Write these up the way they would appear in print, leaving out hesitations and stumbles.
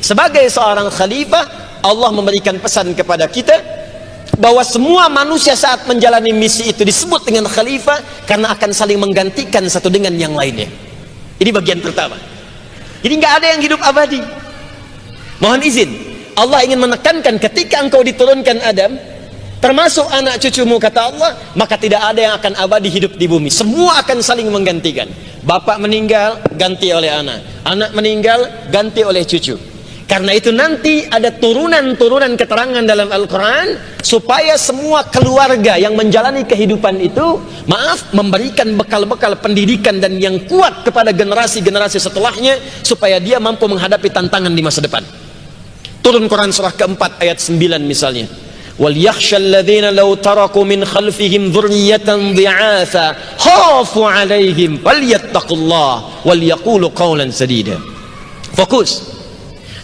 Sebagai seorang khalifah, Allah memberikan pesan kepada kita bahwa semua manusia saat menjalani misi itu disebut dengan khalifah karena akan saling menggantikan satu dengan yang lainnya. Ini bagian pertama. Jadi nggak ada yang hidup abadi. Mohon izin, Allah ingin menekankan ketika engkau diturunkan Adam, termasuk anak cucumu, kata Allah, maka tidak ada yang akan abadi hidup di bumi. Semua akan saling menggantikan. Bapak meninggal, ganti oleh anak. Anak meninggal, ganti oleh cucu. Karena itu nanti ada turunan-turunan keterangan dalam Al-Quran supaya semua keluarga yang menjalani kehidupan itu, memberikan bekal-bekal pendidikan dan yang kuat kepada generasi-generasi setelahnya supaya dia mampu menghadapi tantangan di masa depan. Turun Quran surah keempat ayat 9 misalnya. وَلْيَخْشَ الَّذِينَ لَوْ تَرَكُوا مِنْ خَلْفِهِمْ ذُرِّيَّةً ضِعَافًا خَافُوا عَلَيْهِمْ فَلْيَتَّقُوا اللَّهَ وَلْيَقُولُوا قَوْلًا سَدِيدًا. Fokus.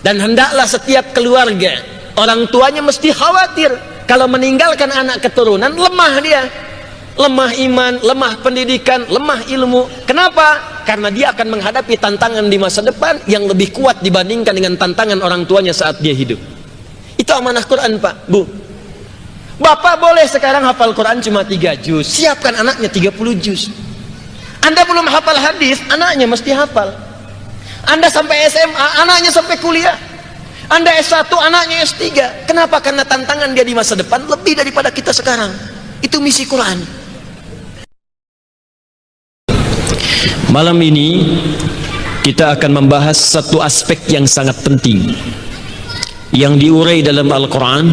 Dan hendaklah setiap keluarga, orang tuanya mesti khawatir kalau meninggalkan anak keturunan, lemah dia, lemah iman, lemah pendidikan, lemah ilmu. Kenapa? Karena dia akan menghadapi tantangan di masa depan yang lebih kuat dibandingkan dengan tantangan orang tuanya saat dia hidup. Itu amanah Quran, Pak, Bu. Bapak boleh sekarang hafal Quran cuma 3 juz, siapkan anaknya 30 juz. Anda belum hafal hadis, anaknya mesti hafal. Anda sampai SMA, anaknya sampai kuliah. Anda S1, anaknya S3. Kenapa? Karena tantangan dia di masa depan lebih daripada kita sekarang. Itu misi Quran. Malam ini kita akan membahas satu aspek yang sangat penting yang diurai dalam Al-Quran,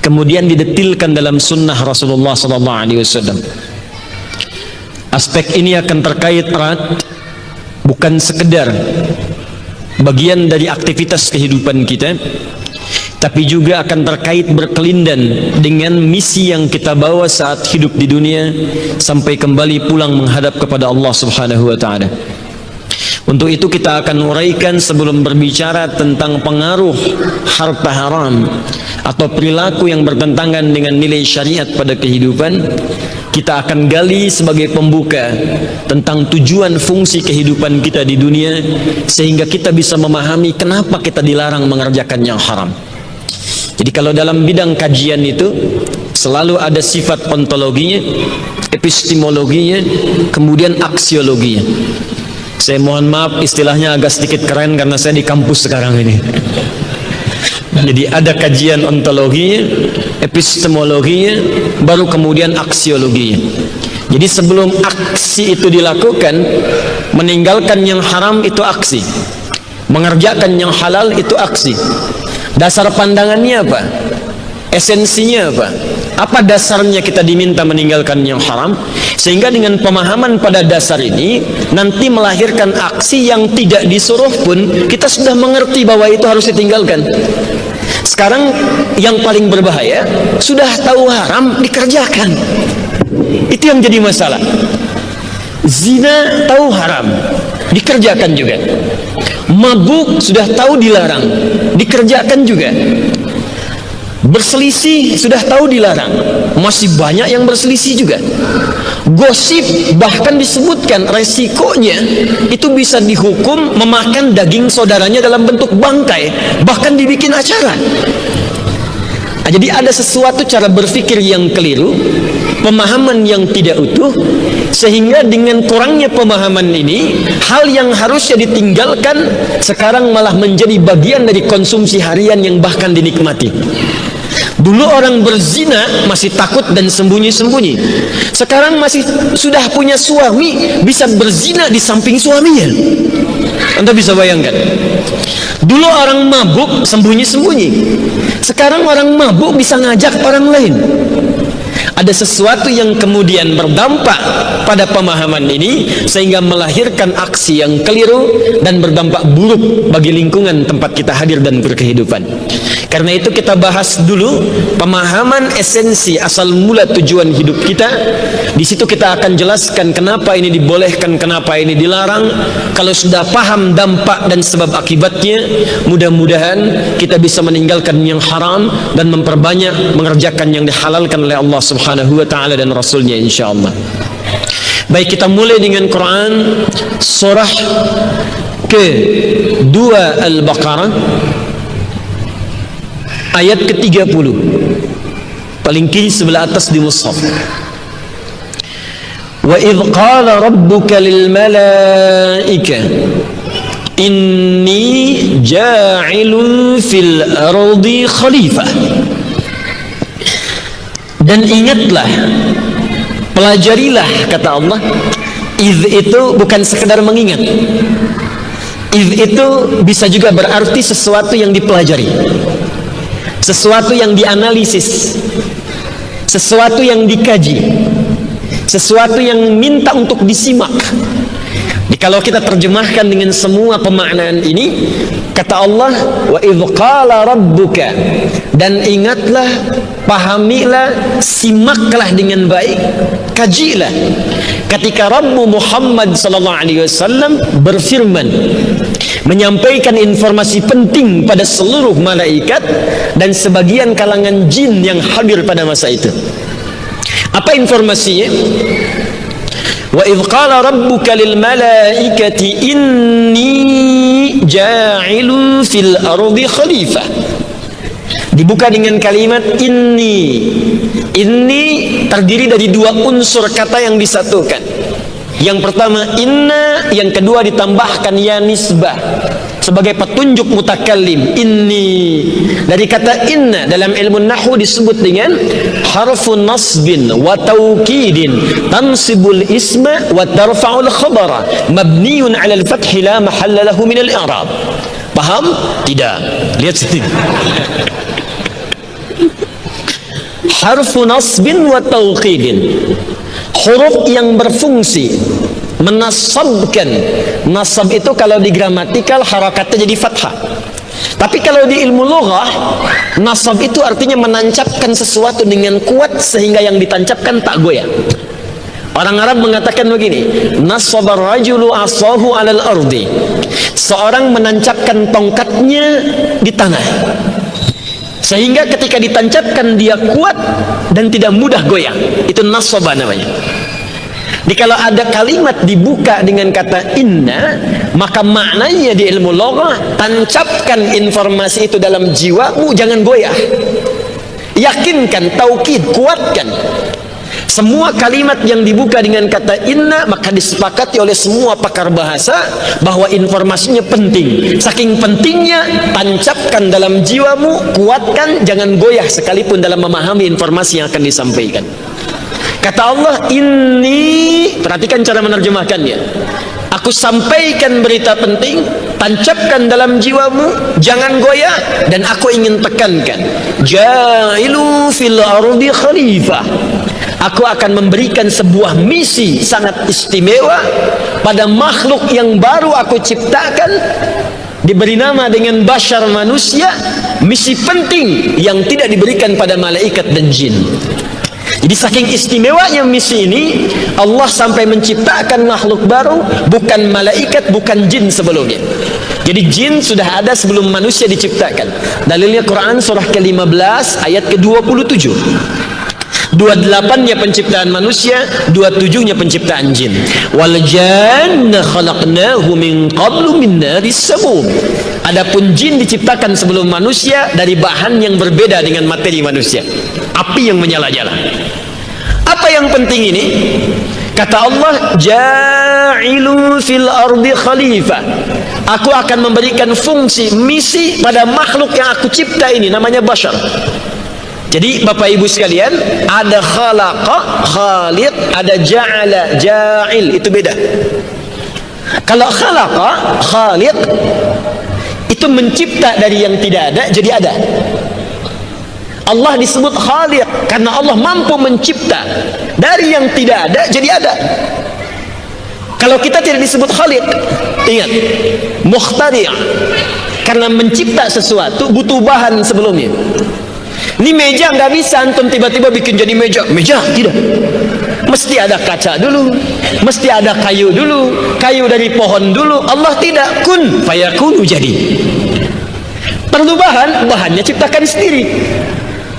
kemudian didetilkan dalam sunnah Rasulullah SAW. Aspek ini akan terkait erat, bukan sekedar bagian dari aktivitas kehidupan kita, tapi juga akan terkait berkelindan dengan misi yang kita bawa saat hidup di dunia sampai kembali pulang menghadap kepada Allah Subhanahu wa Ta'ala. Untuk itu kita akan uraikan sebelum berbicara tentang pengaruh harta haram atau perilaku yang bertentangan dengan nilai syariat pada kehidupan. Kita akan gali sebagai pembuka tentang tujuan fungsi kehidupan kita di dunia, sehingga kita bisa memahami kenapa kita dilarang mengerjakan yang haram. Jadi kalau dalam bidang kajian itu selalu ada sifat ontologinya, epistemologinya, kemudian aksiologinya. Saya mohon maaf istilahnya agak sedikit keren karena saya di kampus sekarang ini. Jadi ada kajian ontologinya, epistemologinya, baru kemudian aksiologinya. Jadi sebelum aksi itu dilakukan, meninggalkan yang haram itu aksi, mengerjakan yang halal itu aksi. Dasar pandangannya apa? Esensinya apa? Apa dasarnya kita diminta meninggalkan yang haram? Sehingga dengan pemahaman pada dasar ini nanti melahirkan aksi yang tidak disuruh pun kita sudah mengerti bahwa itu harus ditinggalkan. Sekarang yang paling berbahaya, sudah tahu haram dikerjakan. Itu yang jadi masalah. Zina tahu haram dikerjakan juga. Mabuk sudah tahu dilarang dikerjakan juga. Berselisih sudah tahu dilarang, masih banyak yang berselisih juga. Gosip bahkan disebutkan resikonya itu bisa dihukum memakan daging saudaranya dalam bentuk bangkai, bahkan dibikin acara. Jadi ada sesuatu cara berpikir yang keliru, pemahaman yang tidak utuh, sehingga dengan kurangnya pemahaman ini, hal yang harusnya ditinggalkan sekarang malah menjadi bagian dari konsumsi harian yang bahkan dinikmati. Dulu orang berzina masih takut dan sembunyi-sembunyi. Sekarang masih sudah punya suami bisa berzina di samping suaminya. Anda bisa bayangkan. Dulu orang mabuk sembunyi-sembunyi. Sekarang orang mabuk bisa ngajak orang lain. Ada sesuatu yang kemudian berdampak pada pemahaman ini sehingga melahirkan aksi yang keliru dan berdampak buruk bagi lingkungan tempat kita hadir dan berkehidupan. Karena itu kita bahas dulu pemahaman esensi asal mula tujuan hidup kita. Di situ kita akan jelaskan kenapa ini dibolehkan, kenapa ini dilarang. Kalau sudah paham dampak dan sebab akibatnya, mudah-mudahan kita bisa meninggalkan yang haram dan memperbanyak mengerjakan yang dihalalkan oleh Allah Subhanahu wa Ta'ala dan Rasulnya, insyaallah. Baik, kita mulai dengan Quran surah ke-2 Al-Baqarah ayat ke-30, paling kiri sebelah atas di mushaf. Wa idh qala rabbuka lil malaika inni ja'ilun fil ardi khalifah. Dan ingatlah, pelajarilah, kata Allah. Idh itu bukan sekedar mengingat. Idh itu bisa juga berarti sesuatu yang dipelajari, sesuatu yang dianalisis, sesuatu yang dikaji, sesuatu yang minta untuk disimak. Jadi kalau kita terjemahkan dengan semua pemaknaan ini, kata Allah, wa idh qala rabbuka, dan ingatlah, pahamilah, simaklah dengan baik, kajilah ketika Rabbu Muhammad sallallahu alaihi wasallam berfirman, menyampaikan informasi penting pada seluruh malaikat dan sebagian kalangan jin yang hadir pada masa itu. Apa informasinya? Wa idh qala rabbuka lil malaikati inni ja'ilun fil ardi khalifah. Dibuka dengan kalimat inni. Inni terdiri dari dua unsur kata yang disatukan. Yang pertama inna, yang kedua ditambahkan ya nisbah sebagai petunjuk mutakallim. Inni dari kata inna dalam ilmu nahwu disebut dengan harfun nasbin wa taukidin tansibul isma wa tarfa'ul khabara mabniun 'ala al-fath la mahalla lahu min al-i'rab. Paham? Tidak. Lihat sini. Harfu nasbin wa taukidin, huruf yang berfungsi menasabkan. Nasab itu kalau di gramatikal harakatnya jadi fathah, tapi kalau di ilmu lughah nasab itu artinya menancapkan sesuatu dengan kuat sehingga yang ditancapkan tak goyah. Orang Arab mengatakan begini, nasabar rajulu asahu alal ardi, seorang menancapkan tongkatnya di tanah sehingga ketika ditancapkan dia kuat dan tidak mudah goyang. Itu nasabah namanya. Jadi kalau ada kalimat dibuka dengan kata inna, maka maknanya di ilmu loghah, tancapkan informasi itu dalam jiwamu, jangan goyah. Yakinkan, taukid, kuatkan. Semua kalimat yang dibuka dengan kata inna maka disepakati oleh semua pakar bahasa bahwa informasinya penting. Saking pentingnya, tancapkan dalam jiwamu, kuatkan, jangan goyah sekalipun dalam memahami informasi yang akan disampaikan. Kata Allah, inni, perhatikan cara menerjemahkannya. Aku sampaikan berita penting, tancapkan dalam jiwamu, jangan goyah, dan aku ingin tekankan, ja'ilu fil ardi khalifah. Aku akan memberikan sebuah misi sangat istimewa pada makhluk yang baru aku ciptakan, diberi nama dengan bashar manusia, misi penting yang tidak diberikan pada malaikat dan jin. Jadi saking istimewanya misi ini, Allah sampai menciptakan makhluk baru, bukan malaikat, bukan jin sebelumnya. Jadi jin sudah ada sebelum manusia diciptakan. Dalilnya Quran surah ke-15 ayat ke-27. 28-nya penciptaan manusia, 27-nya penciptaan jin. Wal janna khalaqnahu min qablu min naris samum. Adapun jin diciptakan sebelum manusia dari bahan yang berbeda dengan materi manusia, api yang menyala-nyala. Apa yang penting ini? Kata Allah, ja'ilu fil ardi khalifah. Aku akan memberikan fungsi, misi pada makhluk yang aku cipta ini, namanya bashar. Jadi Bapak Ibu sekalian, ada khalaqa, khaliq, ada ja'ala, ja'il, itu beda. Kalau khalaqa, khaliq, itu mencipta dari yang tidak ada jadi ada. Allah disebut khaliq karena Allah mampu mencipta dari yang tidak ada jadi ada. Kalau kita tidak disebut khaliq, ingat, mukhtari', karena mencipta sesuatu butuh bahan sebelumnya. Ini meja nggak bisa antum tiba-tiba bikin jadi meja. Meja tidak. Mesti ada kaca dulu, mesti ada kayu dulu, kayu dari pohon dulu. Allah tidak, kun fayakunu, jadi. Perlu bahan, bahannya ciptakan sendiri.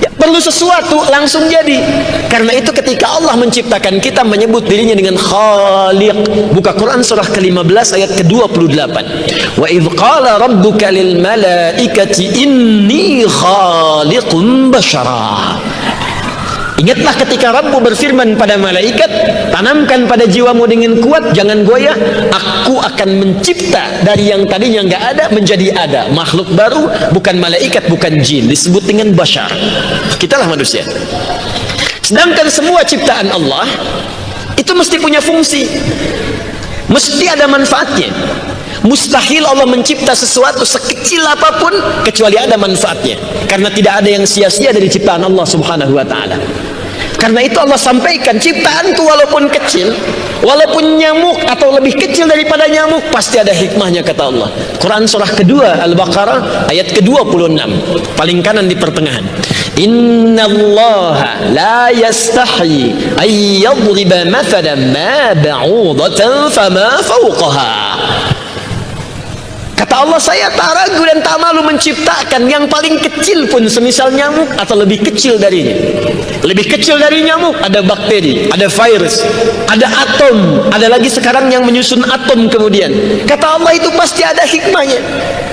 Ya, Perlu sesuatu langsung jadi. Karena itu ketika Allah menciptakan kita menyebut dirinya dengan Khaliq. Buka Quran surah ke-15 ayat ke-28. Wa idh qala rabbuka lil malaikati inni khaliqun basyara. Ingatlah ketika Rabbu berfirman pada malaikat, tanamkan pada jiwamu dengan kuat, jangan goyah, aku akan mencipta dari yang tadinya nggak ada menjadi ada, makhluk baru, bukan malaikat, bukan jin, disebut dengan bashar. Kitalah manusia. Sedangkan semua ciptaan Allah itu mesti punya fungsi, mesti ada manfaatnya. Mustahil Allah mencipta sesuatu sekecil apapun kecuali ada manfaatnya, karena tidak ada yang sia-sia dari ciptaan Allah subhanahu wa ta'ala. Karena itu Allah sampaikan, ciptaanku walaupun kecil, walaupun nyamuk atau lebih kecil daripada nyamuk, pasti ada hikmahnya, kata Allah. Quran surah kedua Al-Baqarah ayat ke-26, paling kanan di pertengahan. Innallaha la yastahi ay yadriba mathalan ma ba'udatan fama fawqaha. Kata Allah, saya tak ragu dan tak malu menciptakan yang paling kecil pun semisal nyamuk atau lebih kecil darinya. Lebih kecil dari nyamuk ada bakteri, ada virus, ada atom, ada lagi sekarang yang menyusun atom kemudian. Kata Allah, itu pasti ada hikmahnya.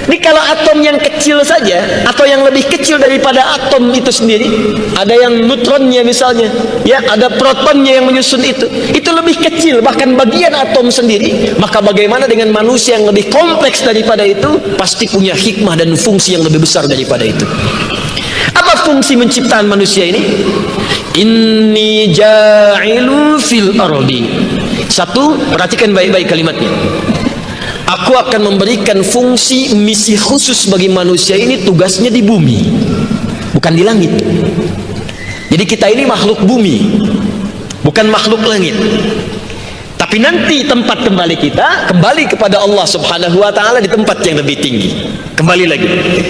Ini kalau atom yang kecil saja atau yang lebih kecil daripada atom itu sendiri, ada yang neutronnya misalnya, ya, ada protonnya yang menyusun itu lebih kecil bahkan bagian atom sendiri. Maka bagaimana dengan manusia yang lebih kompleks daripada itu, pasti punya hikmah dan fungsi yang lebih besar daripada itu. Apa fungsi menciptakan manusia ini? Inni ja'ilu fil ardi. Satu, perhatikan baik-baik kalimatnya. Aku akan memberikan fungsi misi khusus bagi manusia ini, tugasnya di bumi, bukan di langit. Jadi kita ini makhluk bumi, bukan makhluk langit. Tapi nanti tempat kembali kita kembali kepada Allah subhanahu wa ta'ala di tempat yang lebih tinggi. Kembali lagi.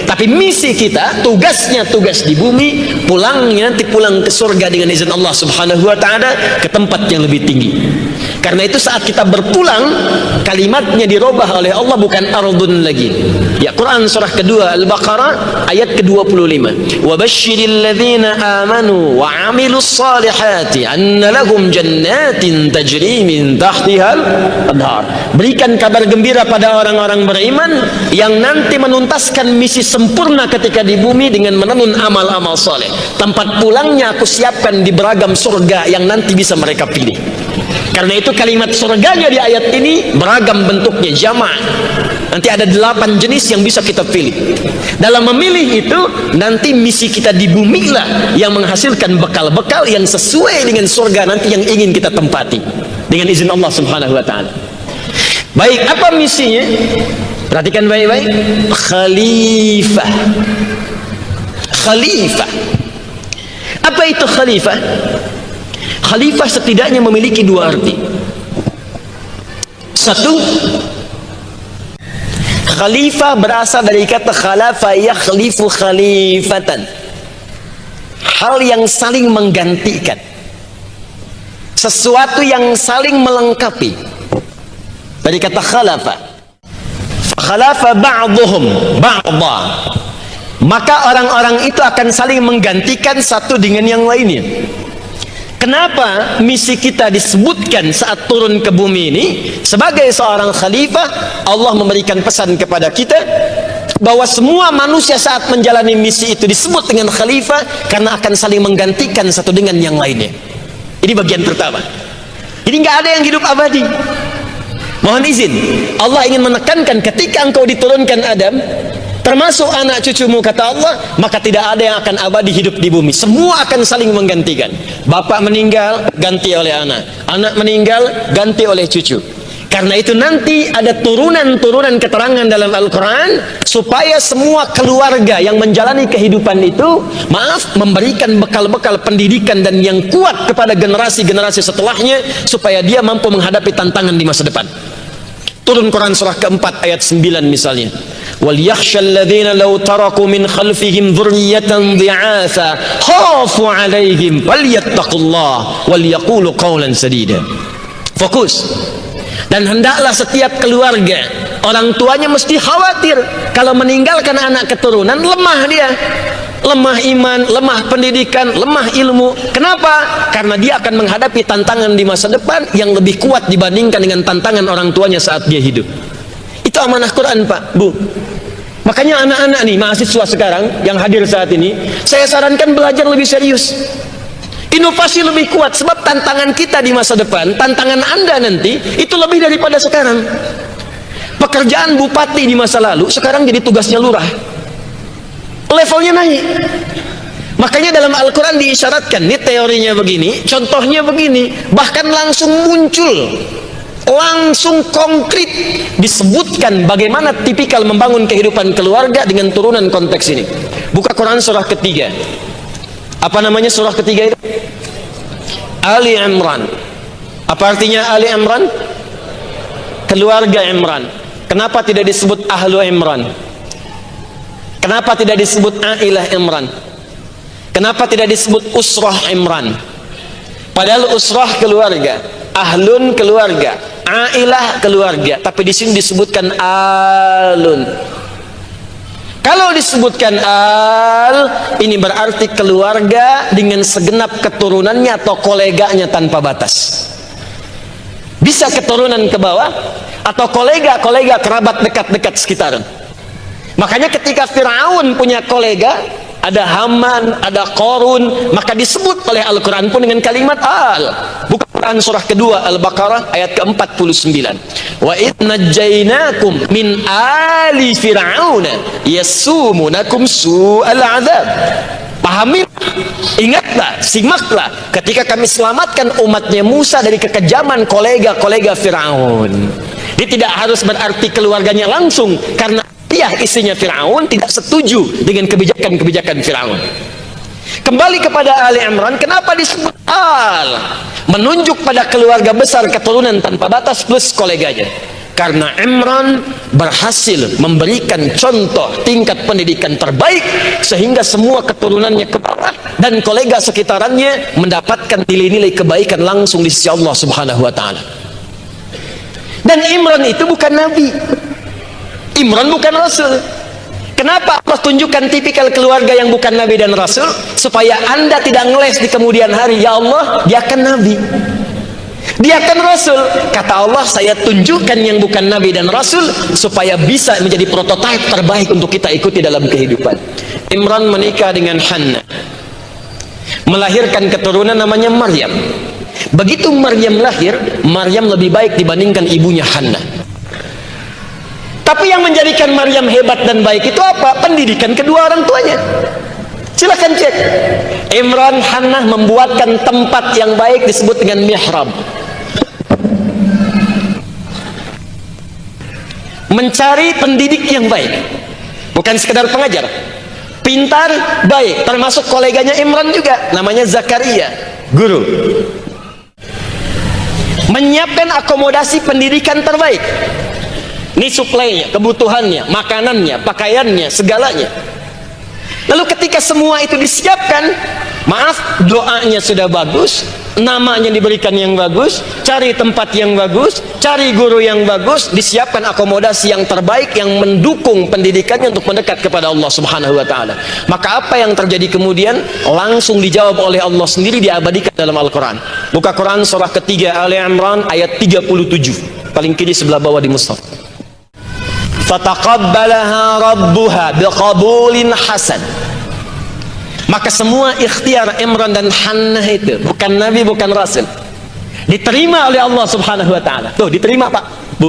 Tapi misi kita, tugasnya tugas di bumi, pulangnya nanti pulang ke surga dengan izin Allah subhanahu wa ta'ala ke tempat yang lebih tinggi. Karena itu saat kita berpulang, kalimatnya dirubah oleh Allah, bukan ardun lagi. Ya, Quran surah kedua Al-Baqarah ayat ke-25. Wa basyiril ladzina amanu wa 'amilus salihati anna lahum jannatin tajri min tahtihal anhar. Berikan kabar gembira pada orang-orang beriman yang nanti menuntaskan misi sempurna ketika di bumi dengan menenun amal-amal soleh. Tempat pulangnya aku siapkan di beragam surga yang nanti bisa mereka pilih. Karena itu kalimat surganya di ayat ini beragam bentuknya, jamak. Nanti ada 8 jenis yang bisa kita pilih. Dalam memilih itu, nanti misi kita di bumi lah yang menghasilkan bekal-bekal yang sesuai dengan surga nanti yang ingin kita tempati dengan izin Allah subhanahu wa ta'ala. Baik, apa misinya? Perhatikan baik-baik. Khalifah. Khalifah. Apa itu khalifah? Khalifah setidaknya memiliki dua arti. Satu, khalifah berasal dari kata khalafa yakhlifu khalifatan, hal yang saling menggantikan, sesuatu yang saling melengkapi, dari kata khalafa. Khalafa ba'dhum ba'dha, maka orang-orang itu akan saling menggantikan satu dengan yang lainnya. Kenapa misi kita disebutkan saat turun ke bumi ini? Sebagai seorang khalifah, Allah memberikan pesan kepada kita bahwa semua manusia saat menjalani misi itu disebut dengan khalifah karena akan saling menggantikan satu dengan yang lainnya. Ini bagian pertama. Jadi nggak ada yang hidup abadi. Mohon izin, Allah ingin menekankan ketika engkau diturunkan Adam, termasuk anak cucumu, kata Allah, maka tidak ada yang akan abadi hidup di bumi. Semua akan saling menggantikan. Bapak meninggal, ganti oleh anak. Anak meninggal, ganti oleh cucu. Karena itu nanti ada turunan-turunan keterangan dalam Al-Quran supaya semua keluarga yang menjalani kehidupan itu, memberikan bekal-bekal pendidikan dan yang kuat kepada generasi-generasi setelahnya supaya dia mampu menghadapi tantangan di masa depan. Turun Quran surah keempat ayat 9 misalnya. Wal yakhshal ladzina law taraku min khalfihim dzurriyyatan dhi'atha khafu 'alaihim falyattaqullah wal yaqulu qawlan sadida. Fokus. Dan hendaklah setiap keluarga, orang tuanya mesti khawatir kalau meninggalkan anak keturunan, lemah dia. lemah iman, lemah pendidikan, lemah ilmu. Kenapa? Karena dia akan menghadapi tantangan di masa depan yang lebih kuat dibandingkan dengan tantangan orang tuanya saat dia hidup. Itu amanah Quran, Pak, Bu. Makanya anak-anak nih, mahasiswa sekarang yang hadir saat ini, saya sarankan belajar lebih serius. Inovasi lebih kuat, sebab tantangan kita di masa depan, tantangan Anda nanti, itu lebih daripada sekarang. Pekerjaan bupati di masa lalu, sekarang jadi tugasnya lurah. Levelnya naik. Makanya dalam Al-Quran diisyaratkan, ini teorinya begini, contohnya begini, bahkan langsung muncul, langsung konkret disebutkan bagaimana tipikal membangun kehidupan keluarga dengan turunan konteks ini. Buka Quran surah ketiga. Apa namanya surah ketiga itu? Ali Imran. Apa artinya Ali Imran? Keluarga Imran. Kenapa tidak disebut Ahlu Imran? Kenapa tidak disebut Ailah Imran? Kenapa tidak disebut Usrah Imran? Padahal Usrah keluarga, Ahlun keluarga, Ailah keluarga, tapi di sini disebutkan Alun. Kalau disebutkan Al, ini berarti keluarga dengan segenap keturunannya atau koleganya tanpa batas. Bisa keturunan ke bawah atau kolega-kolega kerabat dekat-dekat sekitaran. Makanya ketika Fir'aun punya kolega, ada Haman, ada Qarun, maka disebut oleh Al-Quran pun dengan kalimat Al. Buka Quran surah kedua Al-Baqarah ayat ke-49. Wa idh najjaynakum min ali fir'auna yasumunakum su'al azab. Pahami, ingatlah, simaklah ketika kami selamatkan umatnya Musa dari kekejaman kolega-kolega Fir'aun. Dia tidak harus berarti keluarganya langsung, karena dia isinya Fir'aun tidak setuju dengan kebijakan-kebijakan Fir'aun. Kembali kepada Ali Imran, kenapa disebut Al? Menunjuk pada keluarga besar keturunan tanpa batas plus koleganya. Karena Imran berhasil memberikan contoh tingkat pendidikan terbaik sehingga semua keturunannya ke bawah dan kolega sekitarannya mendapatkan nilai-nilai kebaikan langsung di sisi Allah Subhanahu wa taala. Dan Imran itu bukan nabi. Imran bukan rasul. Kenapa Allah tunjukkan tipikal keluarga yang bukan nabi dan rasul? Supaya Anda tidak ngeles di kemudian hari, ya Allah, dia kan nabi, dia kan rasul. Kata Allah, saya tunjukkan yang bukan nabi dan rasul supaya bisa menjadi prototipe terbaik untuk kita ikuti dalam kehidupan. Imran menikah dengan Hannah, melahirkan keturunan namanya Maryam. Begitu Maryam lahir, Maryam lebih baik dibandingkan ibunya Hannah. Tapi yang menjadikan Maryam hebat dan baik itu apa? Pendidikan kedua orang tuanya. Silakan cek. Imran Hannah membuatkan tempat yang baik disebut dengan mihrab. Mencari pendidik yang baik, bukan sekedar pengajar, pintar, baik. Termasuk koleganya Imran juga, namanya Zakaria, guru. Menyiapkan akomodasi pendidikan terbaik. Ini suplainya, kebutuhannya, makanannya, pakaiannya, segalanya. Lalu ketika semua itu disiapkan, maaf, doanya sudah bagus, namanya diberikan yang bagus, cari tempat yang bagus, cari guru yang bagus, disiapkan akomodasi yang terbaik yang mendukung pendidikannya untuk mendekat kepada Allah Subhanahu wa taala. Maka apa yang terjadi kemudian langsung dijawab oleh Allah sendiri, diabadikan dalam Al-Qur'an. Buka Quran surah ketiga Ali Imran ayat 37. Paling kiri sebelah bawah di mushaf. Fataqabbalaha rabbuha biqabulin hasan. Maka semua ikhtiar Imran dan Hannah itu, bukan nabi, bukan rasul, diterima oleh Allah Subhanahu wa taala. Tuh, diterima, Pak, Bu.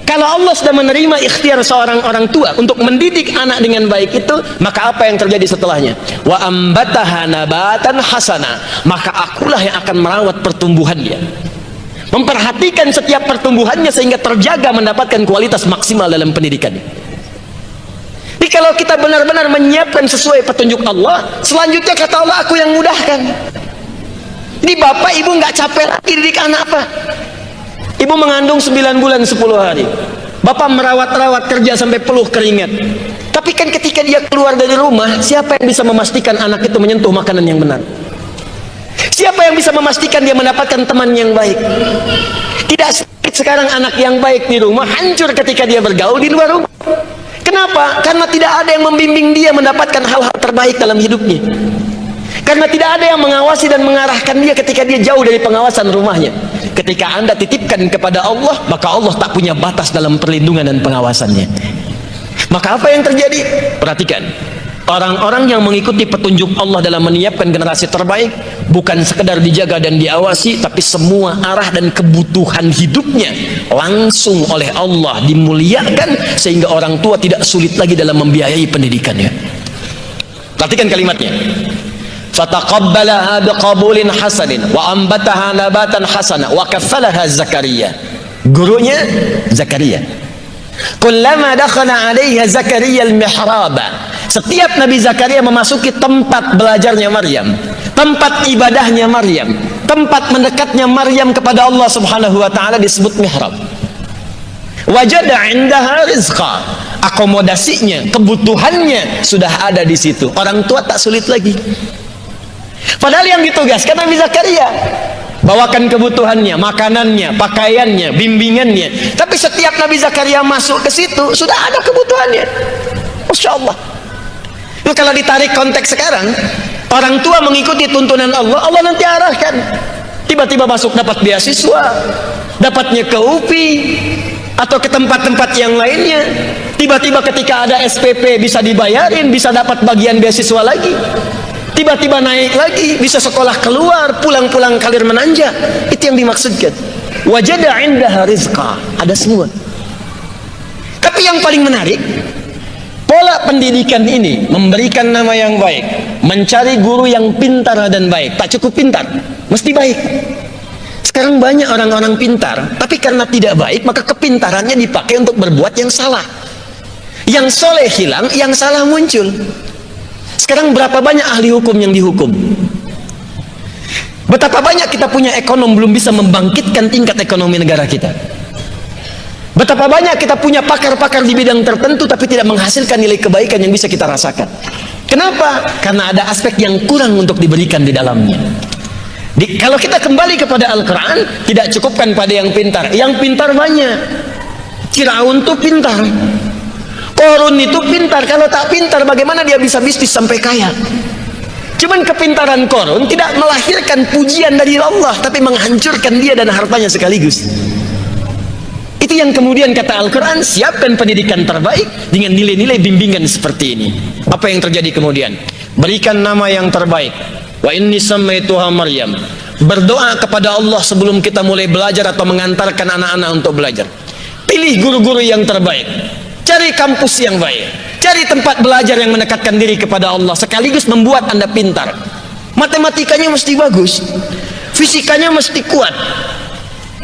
Kalau Allah sudah menerima ikhtiar seorang orang tua untuk mendidik anak dengan baik itu, maka apa yang terjadi setelahnya? Wa ambataha nabatan hasana. Maka akulah yang akan merawat pertumbuhannya, memperhatikan setiap pertumbuhannya sehingga terjaga mendapatkan kualitas maksimal dalam pendidikan. Jadi kalau kita benar-benar menyiapkan sesuai petunjuk Allah, selanjutnya kata Allah, aku yang mudahkan. Jadi bapak ibu nggak capek lagi didik anak, apa? Ibu mengandung 9 bulan 10 hari, bapak merawat-rawat kerja sampai peluh keringat. Tapi kan ketika dia keluar dari rumah, siapa yang bisa memastikan anak itu menyentuh makanan yang benar? Siapa yang bisa memastikan dia mendapatkan teman yang baik? Tidak sedikit sekarang anak yang baik di rumah hancur ketika dia bergaul di luar rumah. Kenapa? Karena tidak ada yang membimbing dia mendapatkan hal-hal terbaik dalam hidupnya. Karena tidak ada yang mengawasi dan mengarahkan dia ketika dia jauh dari pengawasan rumahnya. Ketika Anda titipkan kepada Allah, maka Allah tak punya batas dalam perlindungan dan pengawasannya. Maka apa yang terjadi? Perhatikan, orang-orang yang mengikuti petunjuk Allah dalam menyiapkan generasi terbaik, bukan sekedar dijaga dan diawasi, tapi semua arah dan kebutuhan hidupnya langsung oleh Allah dimuliakan, sehingga orang tua tidak sulit lagi dalam membiayai pendidikannya. Perhatikan kalimatnya. Fataqabbalaha biqabulin hasanin wa ambataha nabatan hasana wa kaffalaha Zakaria. Gurunya Zakaria. Kullama dakhala 'alaiha Zakaria al-mihraba. Setiap Nabi Zakaria memasuki tempat belajarnya Maryam, tempat ibadahnya Maryam, tempat mendekatnya Maryam kepada Allah Subhanahu wa taala disebut mihrab. Wajada 'indaha rizqa. Akomodasinya, kebutuhannya sudah ada di situ. Orang tua tak sulit lagi. Padahal yang ditugaskan Nabi Zakaria, bawakan kebutuhannya, makanannya, pakaiannya, bimbingannya. Tapi setiap Nabi Zakaria masuk ke situ sudah ada kebutuhannya. Masya Allah. Nah, kalau ditarik konteks sekarang, orang tua mengikuti tuntunan Allah, Allah nanti arahkan. Tiba-tiba masuk dapat beasiswa, dapatnya ke UPI atau ke tempat-tempat yang lainnya. Tiba-tiba ketika ada SPP bisa dibayarin, bisa dapat bagian beasiswa lagi. Tiba-tiba naik lagi, bisa sekolah keluar, pulang-pulang kalir menanjak. Itu yang dimaksudkan. Wajada 'indaha rizqa. Ada semua. Tapi yang paling menarik, pola pendidikan ini memberikan nama yang baik, mencari guru yang pintar dan baik. Tak cukup pintar, mesti baik. Sekarang banyak orang-orang pintar, tapi karena tidak baik, maka kepintarannya dipakai untuk berbuat yang salah. Yang soleh hilang, yang salah muncul. Sekarang berapa banyak ahli hukum yang dihukum? Betapa banyak kita punya ekonom belum bisa membangkitkan tingkat ekonomi negara kita. Betapa banyak kita punya pakar-pakar di bidang tertentu tapi tidak menghasilkan nilai kebaikan yang bisa kita rasakan. Kenapa? Karena ada aspek yang kurang untuk diberikan di dalamnya. Kalau kita kembali kepada Al-Quran, tidak cukupkan pada yang pintar. Yang pintar banyak. Firaun tuh pintar, Korun itu pintar. Kalau tak pintar, bagaimana dia bisa bisnis sampai kaya? Cuman kepintaran Korun tidak melahirkan pujian dari Allah, tapi menghancurkan dia dan hartanya sekaligus. Itu yang kemudian kata Al-Quran, siapkan pendidikan terbaik dengan nilai-nilai bimbingan seperti ini. Apa yang terjadi kemudian? Berikan nama yang terbaik. Wa inni sammaituha Maryam. Berdoa kepada Allah sebelum kita mulai belajar atau mengantarkan anak-anak untuk belajar. Pilih guru-guru yang terbaik. Cari kampus yang baik, cari tempat belajar yang mendekatkan diri kepada Allah, sekaligus membuat Anda pintar. Matematikanya mesti bagus, fisikanya mesti kuat,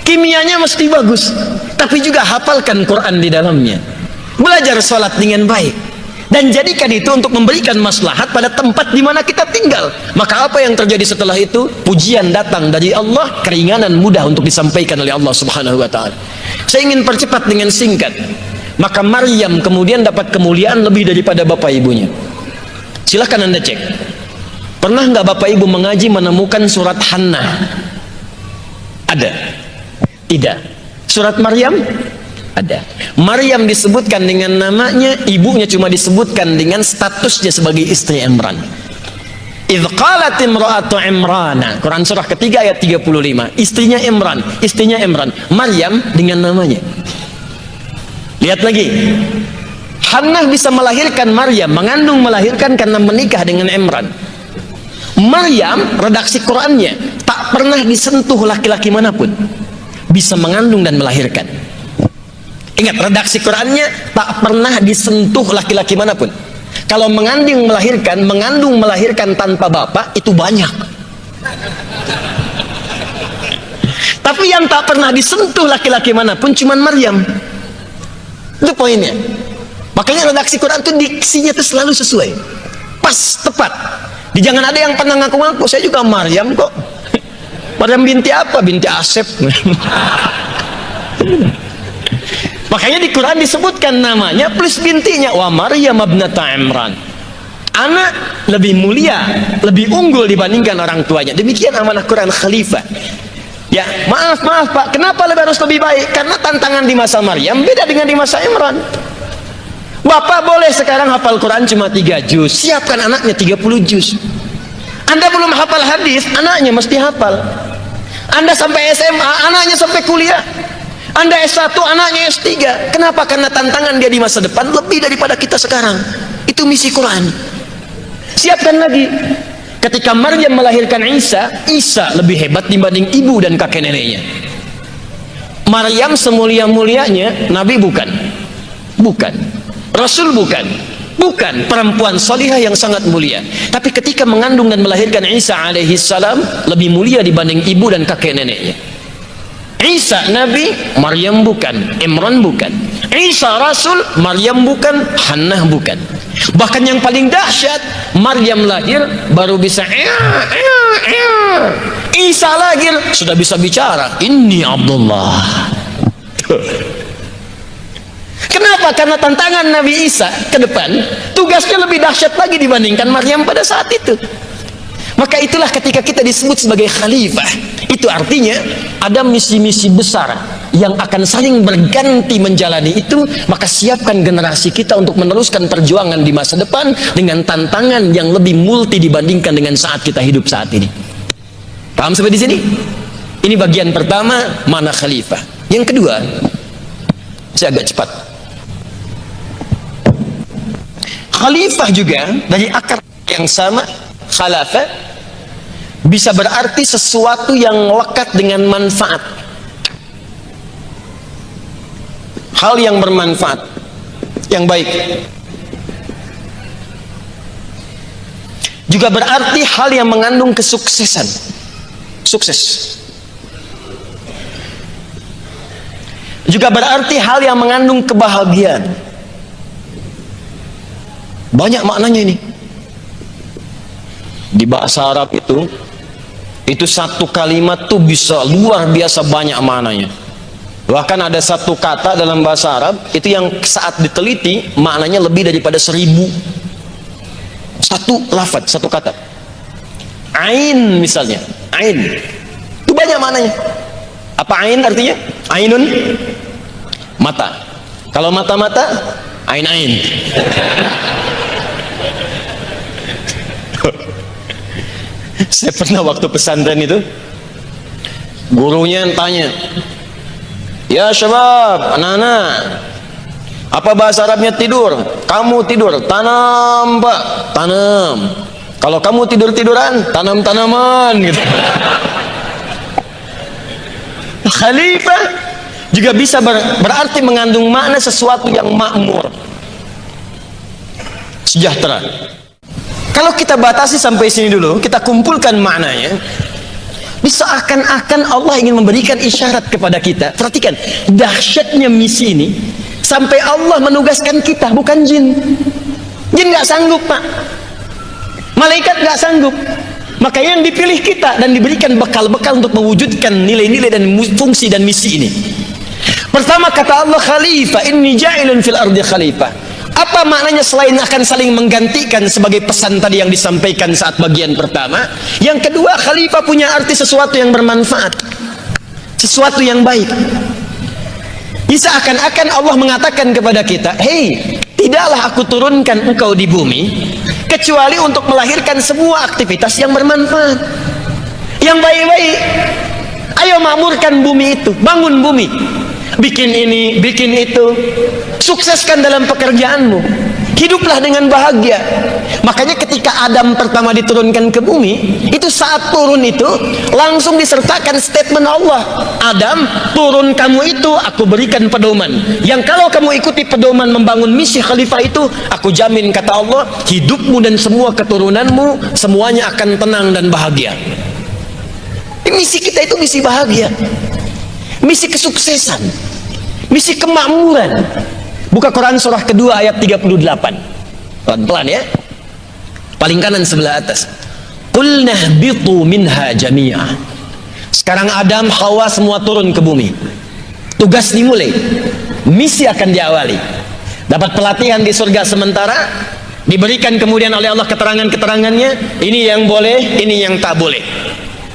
kimianya mesti bagus, tapi juga hafalkan Quran di dalamnya. Belajar sholat dengan baik, dan jadikan itu untuk memberikan maslahat pada tempat di mana kita tinggal. Maka apa yang terjadi setelah itu? Pujian datang dari Allah, keringanan mudah untuk disampaikan oleh Allah Subhanahu wa taala. Saya ingin percepat dengan singkat. Maka Maryam kemudian dapat kemuliaan lebih daripada bapak ibunya. Silahkan Anda cek. Pernah nggak bapak ibu mengaji menemukan surat Hannah? Ada? Tidak. Surat Maryam? Ada. Maryam disebutkan dengan namanya, ibunya cuma disebutkan dengan statusnya sebagai istri Imran. Idh qalat imra'atu Imrana, Quran surah ketiga ayat 35. Istrinya Imran, istrinya Imran. Maryam dengan namanya. Lihat lagi, Hannah bisa melahirkan Maryam, mengandung melahirkan karena menikah dengan Imran. Maryam, redaksi Qurannya, tak pernah disentuh laki-laki manapun, bisa mengandung dan melahirkan. Ingat, redaksi Qurannya tak pernah disentuh laki-laki manapun. Kalau mengandung melahirkan tanpa bapak, itu banyak. Tapi yang tak pernah disentuh laki-laki manapun cuman Maryam. Itu poinnya. Makanya redaksi Quran itu diksinya itu selalu sesuai, pas, tepat. Jangan ada yang pernah ngaku-ngaku, saya juga Maryam kok. Maryam binti apa? Binti Asep. Makanya di Quran disebutkan namanya plus bintinya, wa Maryam ibnata Imran. Anak lebih mulia, lebih unggul dibandingkan orang tuanya. Demikian amanah Quran khalifah. Ya, maaf Pak, kenapa harus lebih baik? Karena tantangan di masa Maryam beda dengan di masa Imran. Bapak boleh sekarang hafal Quran cuma 3 juz, siapkan anaknya 30 juz. Anda belum hafal hadis, anaknya mesti hafal. Anda sampai SMA, anaknya sampai kuliah. Anda S1, anaknya S3. Kenapa? Karena tantangan dia di masa depan lebih daripada kita sekarang. Itu misi Quran. Siapkan lagi. Ketika Maryam melahirkan Isa, Isa lebih hebat dibanding ibu dan kakek neneknya. Maryam semulia-mulianya, Nabi bukan. Bukan. Rasul bukan. Bukan perempuan salihah yang sangat mulia. Tapi ketika mengandung dan melahirkan Isa alaihi salam, lebih mulia dibanding ibu dan kakek neneknya. Isa Nabi, Maryam bukan, Imran bukan. Isa Rasul, Maryam bukan, Hannah bukan. Bahkan yang paling dahsyat, Maryam lahir baru bisa Isa lahir sudah bisa bicara, Inni Abdullah. Kenapa? Karena tantangan Nabi Isa ke depan tugasnya lebih dahsyat lagi dibandingkan Maryam pada saat itu. Maka itulah ketika kita disebut sebagai khalifah, itu artinya ada misi-misi besar yang akan saling berganti menjalani itu. Maka siapkan generasi kita untuk meneruskan perjuangan di masa depan dengan tantangan yang lebih multi dibandingkan dengan saat kita hidup saat ini. Paham sampai di sini? Ini bagian pertama, mana khalifah. Yang kedua, saya agak cepat. Khalifah juga dari akar yang sama, khalafah bisa berarti sesuatu yang lekat dengan manfaat, hal yang bermanfaat, yang baik. Juga berarti hal yang mengandung kesuksesan, sukses. Juga berarti hal yang mengandung kebahagiaan. Banyak maknanya ini. Di bahasa Arab itu satu kalimat tuh bisa luar biasa banyak maknanya. Bahkan ada satu kata dalam bahasa Arab itu yang saat diteliti maknanya lebih daripada 1000. Satu lafaz, satu kata. Ain misalnya, ain itu banyak maknanya. Apa ain artinya? Ainun, mata. Kalau mata-mata, ain-ain. Saya pernah waktu pesantren itu, gurunya tanya, ya syabab, anak-anak, apa bahasa Arabnya tidur? Kamu tidur, tanam pak, tanam. Kalau kamu tidur-tiduran, tanam-tanaman gitu. Khalifah juga bisa berarti mengandung makna sesuatu yang makmur, sejahtera. Kalau kita batasi sampai sini dulu, kita kumpulkan maknanya, bisa akan-akan Allah ingin memberikan isyarat kepada kita. Perhatikan dahsyatnya misi ini, sampai Allah menugaskan kita, bukan jin. Jin nggak sanggup pak, malaikat nggak sanggup. Maka yang dipilih kita dan diberikan bekal-bekal untuk mewujudkan nilai-nilai dan fungsi dan misi ini. Pertama kata Allah, khalifah, inni ja'ilun fil ardi khalifah. Apa maknanya selain akan saling menggantikan sebagai pesan tadi yang disampaikan saat bagian pertama? Yang kedua, khalifah punya arti sesuatu yang bermanfaat, sesuatu yang baik. Bisa akan-akan Allah mengatakan kepada kita, hei, tidaklah aku turunkan engkau di bumi kecuali untuk melahirkan semua aktivitas yang bermanfaat, yang baik-baik. Ayo makmurkan bumi itu, bangun bumi, bikin ini, bikin itu, sukseskan dalam pekerjaanmu, hiduplah dengan bahagia. Makanya ketika Adam pertama diturunkan ke bumi, itu saat turun itu langsung disertakan statement Allah, Adam, turun kamu itu aku berikan pedoman, yang kalau kamu ikuti pedoman membangun misi khalifah itu, aku jamin kata Allah, hidupmu dan semua keturunanmu semuanya akan tenang dan bahagia. Misi kita itu misi bahagia, misi kesuksesan, misi kemakmuran. Buka Quran surah kedua ayat 38. Pelan-pelan ya. Paling kanan sebelah atas. Qul nahbitu minha jami'a. Sekarang Adam, Hawa semua turun ke bumi. Tugas dimulai. Misi akan diawali. Dapat pelatihan di surga sementara, diberikan kemudian oleh Allah keterangan-keterangannya, ini yang boleh, ini yang tak boleh.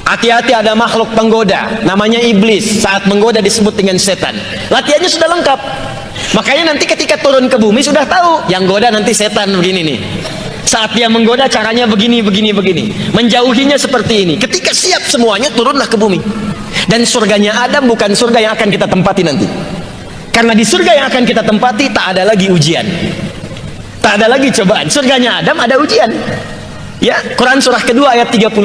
Hati-hati ada makhluk penggoda namanya iblis. Saat menggoda disebut dengan setan. Latihannya sudah lengkap. Makanya nanti ketika turun ke bumi sudah tahu, yang goda nanti setan begini nih. Saat dia menggoda caranya begini. Menjauhinya seperti ini. Ketika siap semuanya, turunlah ke bumi. Dan surganya Adam bukan surga yang akan kita tempati nanti. Karena di surga yang akan kita tempati tak ada lagi ujian. Tak ada lagi cobaan. Surganya Adam ada ujian. Ya, Quran surah kedua ayat 35.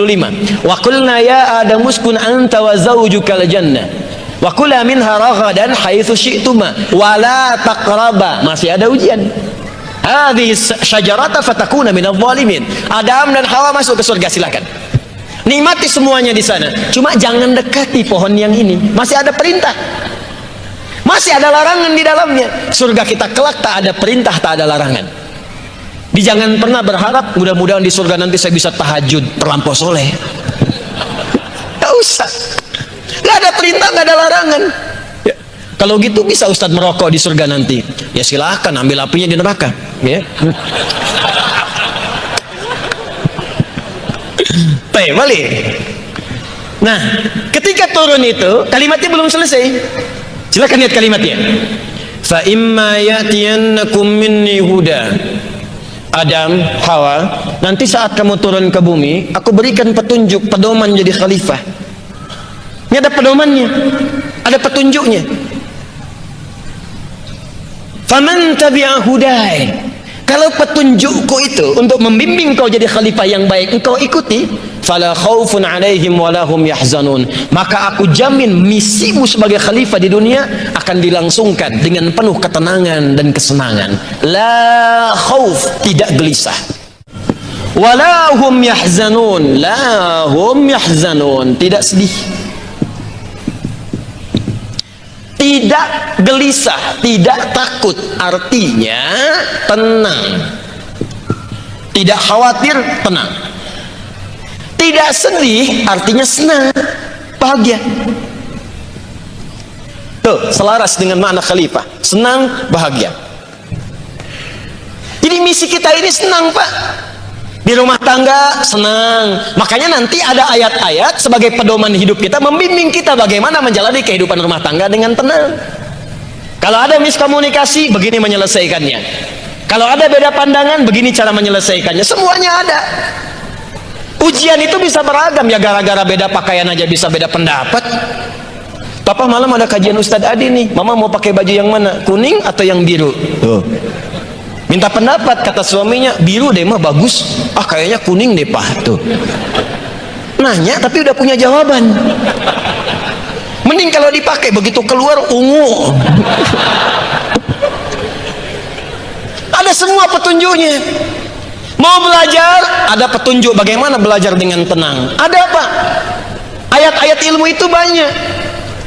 Wa qulna ya Adam uskun anta wa zawjukal jannah. Wa kula minha ragadan haitsu syi'tuma wa la taqraba. Masih ada ujian. Hadhihi syajarata fatakuna minadh dhalimin. Adam dan Hawa masuk ke surga, silakan. Nikmati semuanya di sana. Cuma jangan dekati pohon yang ini. Masih ada perintah. Masih ada larangan di dalamnya. Surga kita kelak tak ada perintah, tak ada larangan. Jangan pernah berharap mudah-mudahan di surga nanti saya bisa tahajud terlampau soleh. Tak usah. Gak ada perintah, gak ada larangan. Ya. Kalau gitu bisa Ustadz merokok di surga nanti. Ya silahkan, ambil apinya di neraka. Ya. Baik, balik. Nah, ketika turun itu, kalimatnya belum selesai. Silakan lihat kalimatnya. Fa imma ya'tiyannakum minni huda. Adam, Hawa, nanti saat kamu turun ke bumi, aku berikan petunjuk, pedoman jadi khalifah. Ini ada pedomannya, ada petunjuknya. Faman tabi'a hudai. Kalau petunjukku itu untuk membimbing kau jadi khalifah yang baik, engkau ikuti, fala khaufun 'alaihim wa lahum yahzanun. Maka aku jamin misimu sebagai khalifah di dunia akan dilangsungkan dengan penuh ketenangan dan kesenangan. La khauf, tidak gelisah. Wa lahum yahzanun, la hum yahzanun, tidak sedih. Tidak gelisah, tidak takut, artinya tenang. Tidak khawatir, tenang. Tidak sedih, artinya senang, bahagia. Tuh, selaras dengan makna khalifah, senang, bahagia. Jadi misi kita ini senang, Pak. Di rumah tangga senang. Makanya nanti ada ayat-ayat sebagai pedoman hidup kita, membimbing kita bagaimana menjalani kehidupan rumah tangga dengan tenang. Kalau ada miskomunikasi, begini menyelesaikannya. Kalau ada beda pandangan, begini cara menyelesaikannya. Semuanya ada. Ujian itu bisa beragam, ya gara-gara beda pakaian aja bisa beda pendapat. Papa malam ada kajian Ustadz Adi nih, Mama mau pakai baju yang mana? Kuning atau yang biru? Tuh. Minta pendapat, kata suaminya, biru deh mah bagus. Ah kayaknya kuning deh Pak. Tuh. Nanya tapi udah punya jawaban. Mending kalau dipakai, begitu keluar ungu. Ada semua petunjuknya. Mau belajar, ada petunjuk bagaimana belajar dengan tenang. Ada apa? Ayat-ayat ilmu itu banyak.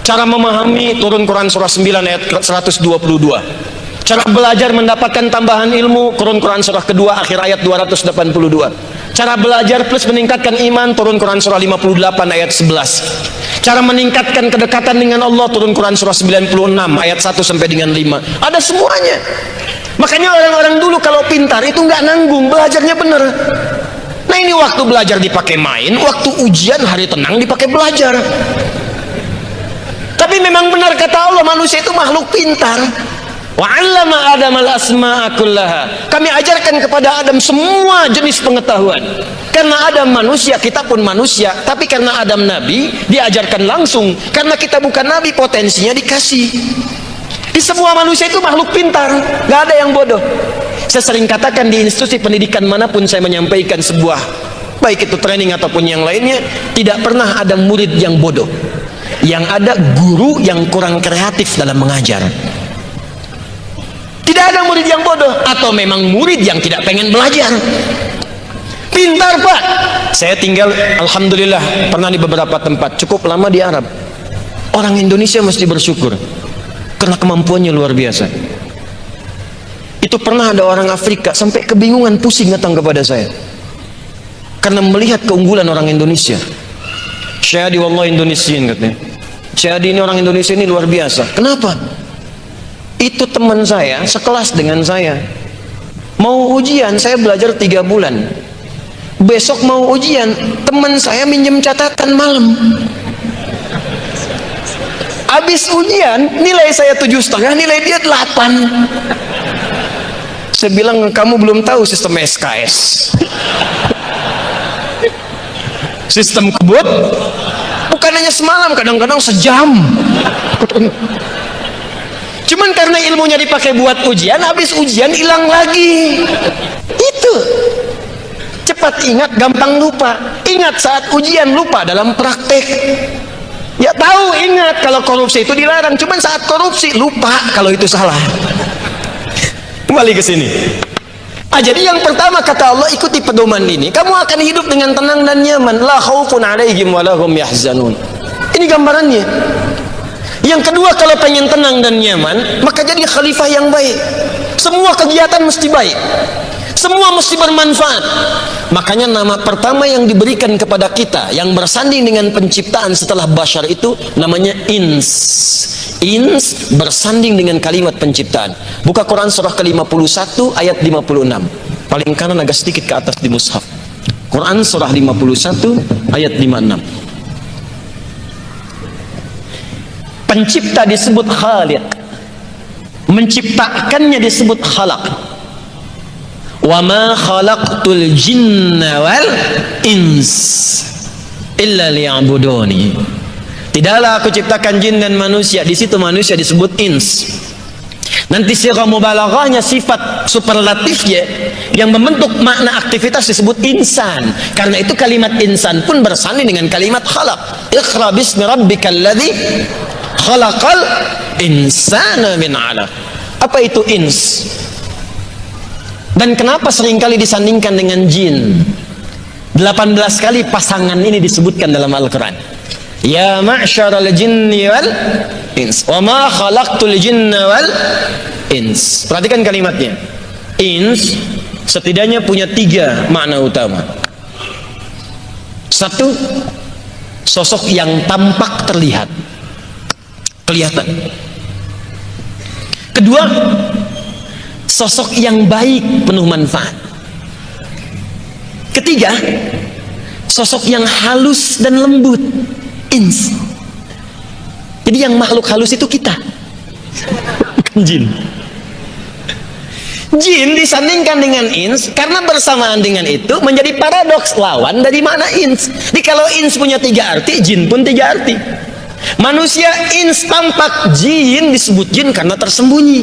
Cara memahami, turun Quran surah 9 ayat 122. Cara belajar mendapatkan tambahan ilmu, turun Quran surah kedua akhir ayat 282. Cara belajar plus meningkatkan iman, turun Quran surah 58 ayat 11. Cara meningkatkan kedekatan dengan Allah, turun Quran surah 96 ayat 1 sampai dengan 5. Ada semuanya. Makanya orang-orang dulu kalau pintar itu nggak nanggung, belajarnya bener. Nah ini waktu belajar dipakai main, waktu ujian hari tenang dipakai belajar. Tapi memang benar kata Allah, manusia itu makhluk pintar. Wa 'allama Adam al-asma'a kullaha. Kami ajarkan kepada Adam semua jenis pengetahuan. Karena Adam manusia, kita pun manusia. Tapi karena Adam nabi, diajarkan langsung. Karena kita bukan nabi, potensinya dikasih. Di semua manusia itu makhluk pintar, gak ada yang bodoh. Saya sering katakan di institusi pendidikan manapun saya menyampaikan sebuah, baik itu training ataupun yang lainnya, tidak pernah ada murid yang bodoh. Yang ada guru yang kurang kreatif dalam mengajar. Tidak ada murid yang bodoh, atau memang murid yang tidak pengen belajar. Pintar Pak. Saya tinggal, alhamdulillah, pernah di beberapa tempat, cukup lama di Arab. Orang Indonesia mesti bersyukur, karena kemampuannya luar biasa. Itu pernah ada orang Afrika sampai kebingungan, pusing datang kepada saya, karena melihat keunggulan orang Indonesia. Syahdi wallah Indonesian katanya. Syahdi ini orang Indonesia ini luar biasa. Kenapa? Itu teman saya, sekelas dengan saya. Mau ujian, saya belajar 3 bulan. Besok mau ujian, teman saya minjem catatan malam. Habis ujian, nilai saya 7,5, nilai dia 8. Saya bilang, kamu belum tahu sistem SKS. Sistem kebut, bukan hanya semalam, kadang-kadang sejam. Cuman karena ilmunya dipakai buat ujian, habis ujian hilang lagi. Itu. Cepat ingat, gampang lupa. Ingat saat ujian, lupa dalam praktek. Ya tahu, ingat kalau korupsi itu dilarang, cuman saat korupsi lupa kalau itu salah. Kembali ke sini. Jadi yang pertama kata Allah, ikuti pedoman ini, kamu akan hidup dengan tenang dan nyaman. La khaufun 'alaihim wa lahum yahzanun. Ini gambarannya. Yang kedua, kalau pengen tenang dan nyaman, maka jadi khalifah yang baik. Semua kegiatan mesti baik. Semua mesti bermanfaat. Makanya nama pertama yang diberikan kepada kita yang bersanding dengan penciptaan setelah bashar itu namanya ins. Ins bersanding dengan kalimat penciptaan. Buka Quran surah ke-51 ayat 56. Paling kanan agak sedikit ke atas di mushaf. Quran surah 51 ayat 56. Pencipta disebut Khaliq. Menciptakannya disebut Khalaq. Wa ma khalaqtul jinna wal ins illa liya'buduni. Tidaklah aku ciptakan jin dan manusia. Di situ manusia disebut ins. Nanti sirah mubalaghahnya sifat superlatifnya yang membentuk makna aktivitas disebut insan. Karena itu kalimat insan pun bersanding dengan kalimat khalaq. Iqra bismi rabbikal ladzi khalaqal insana min 'alaq. Apa itu ins? Dan kenapa seringkali disandingkan dengan jin? 18 kali pasangan ini disebutkan dalam Al-Quran. Ya ma'syaral jinni wal ins wa ma khalaqtul jinna wal ins. Perhatikan kalimatnya. Ins setidaknya punya 3 makna utama. 1, sosok yang tampak terlihat, kelihatan. Kedua, sosok yang baik penuh manfaat. Ketiga, sosok yang halus dan lembut, ins. Jadi yang makhluk halus itu kita, bukan jin. Jin disandingkan dengan ins karena bersamaan dengan itu menjadi paradoks lawan dari makna ins. Jadi kalau ins punya 3 arti, jin pun 3 arti. Manusia ins tampak, jin disebut jin karena tersembunyi.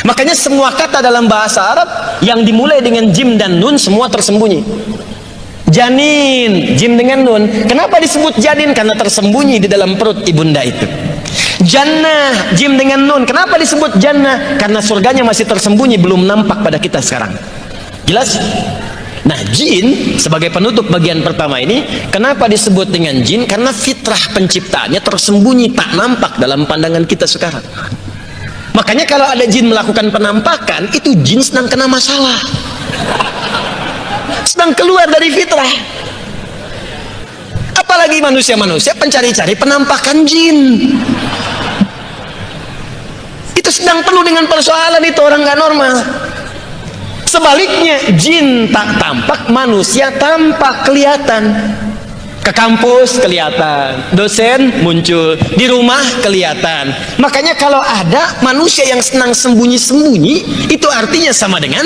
Makanya semua kata dalam bahasa Arab yang dimulai dengan jim dan nun semua tersembunyi. Janin, jim dengan nun. Kenapa disebut janin? Karena tersembunyi di dalam perut ibunda itu. Jannah, jim dengan nun. Kenapa disebut jannah? Karena surganya masih tersembunyi, belum nampak pada kita sekarang. Jelas? Nah, jin sebagai penutup bagian pertama ini, kenapa disebut dengan jin? Karena fitrah penciptaannya tersembunyi, tak nampak dalam pandangan kita sekarang. Makanya kalau ada jin melakukan penampakan, itu jin sedang kena masalah, sedang keluar dari fitrah. Apalagi manusia-manusia pencari-cari penampakan jin, itu sedang penuh dengan persoalan, itu orang nggak normal. Sebaliknya, jin tak tampak, manusia tampak, kelihatan. Ke kampus kelihatan, dosen muncul, di rumah kelihatan. Makanya kalau ada manusia yang senang sembunyi-sembunyi, itu artinya sama dengan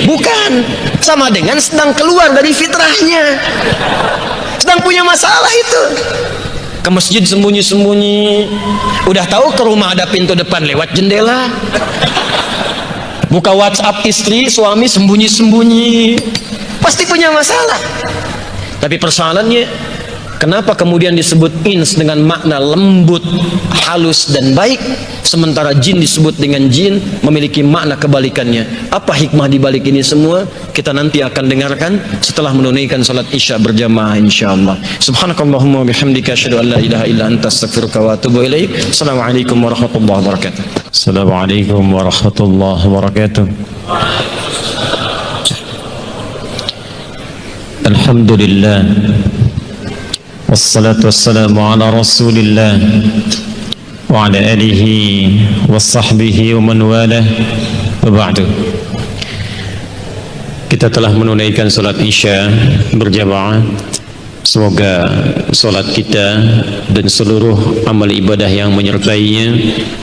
bukan, sama dengan sedang keluar dari fitrahnya, sedang punya masalah itu. Ke masjid sembunyi-sembunyi, udah tahu ke rumah ada pintu depan lewat jendela. Buka WhatsApp istri, suami sembunyi-sembunyi, pasti punya masalah. Tapi persoalannya, kenapa kemudian disebut ins dengan makna lembut, halus dan baik, sementara jin disebut dengan jin memiliki makna kebalikannya? Apa hikmah di balik ini semua? Kita nanti akan dengarkan setelah menunaikan salat Isya berjamaah insyaallah. Subhanakallahumma wa bihamdika asyhadu an la ilaha illa anta astaghfiruka wa atubu ilaik. Assalamualaikum warahmatullahi wabarakatuh. Assalamualaikum warahmatullahi wabarakatuh. Alhamdulillah, wassalatu wassalamu ala rasulillah wa ala alihi wa sahbihi wa man walah, wa ba'du. Kita telah menunaikan salat Isya berjamaah Semoga solat kita dan seluruh amal ibadah yang menyertainya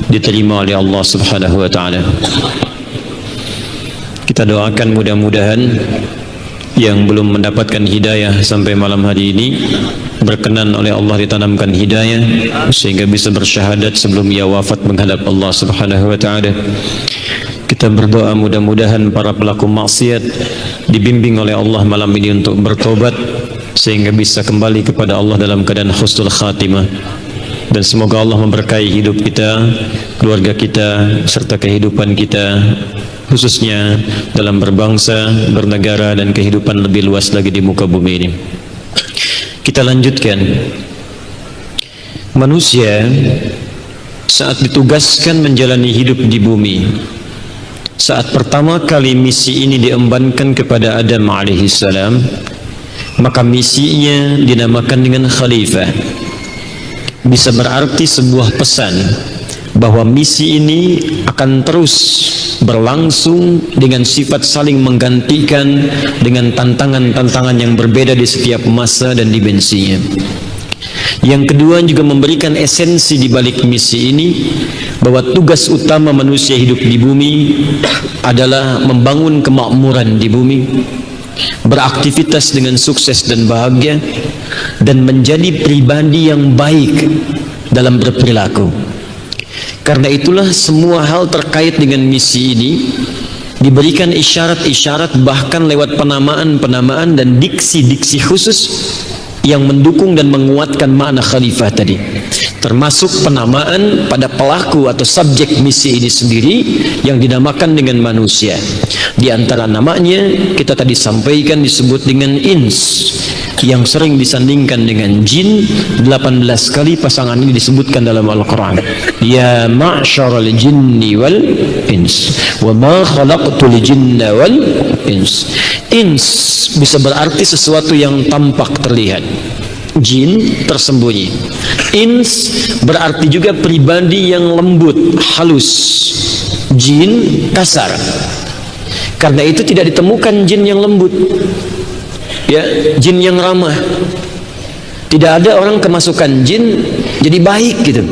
diterima oleh Allah Subhanahu wa taala. Kita doakan mudah-mudahan yang belum mendapatkan hidayah sampai malam hari ini berkenan oleh Allah ditanamkan hidayah sehingga bisa bersyahadat sebelum ia wafat menghadap Allah Subhanahu wa taala. Kita berdoa mudah-mudahan para pelaku maksiat dibimbing oleh Allah malam ini untuk bertobat sehingga bisa kembali kepada Allah dalam keadaan husnul khatimah. Dan semoga Allah memberkahi hidup kita, keluarga kita, serta kehidupan kita, khususnya dalam berbangsa, bernegara, dan kehidupan lebih luas lagi di muka bumi ini. Kita lanjutkan. Manusia saat ditugaskan menjalani hidup di bumi, saat pertama kali misi ini diembankan kepada Adam alaihissalam, maka misinya dinamakan dengan khalifah. Bisa berarti sebuah pesan bahwa misi ini akan terus berlangsung dengan sifat saling menggantikan dengan tantangan-tantangan yang berbeda di setiap masa dan dimensinya. Yang kedua juga memberikan esensi di balik misi ini bahwa tugas utama manusia hidup di bumi adalah membangun kemakmuran di bumi, beraktivitas dengan sukses dan bahagia, dan menjadi pribadi yang baik dalam berperilaku. Karena itulah semua hal terkait dengan misi ini diberikan isyarat-isyarat, bahkan lewat penamaan-penamaan dan diksi-diksi khusus yang mendukung dan menguatkan makna khalifah tadi, termasuk penamaan pada pelaku atau subjek misi ini sendiri yang dinamakan dengan manusia. Di antara namanya kita tadi sampaikan disebut dengan ins, yang sering disandingkan dengan jin. 18 kali pasangan ini disebutkan dalam Al-Quran. Ya ma'syaral jinni wal ins wa ma khalaqtul jinna wal ins. Ins bisa berarti sesuatu yang tampak terlihat, jin tersembunyi. Ins berarti juga pribadi yang lembut, halus. Jin kasar. Karena itu tidak ditemukan jin yang lembut, ya, jin yang ramah. Tidak ada orang kemasukan jin jadi baik gitu.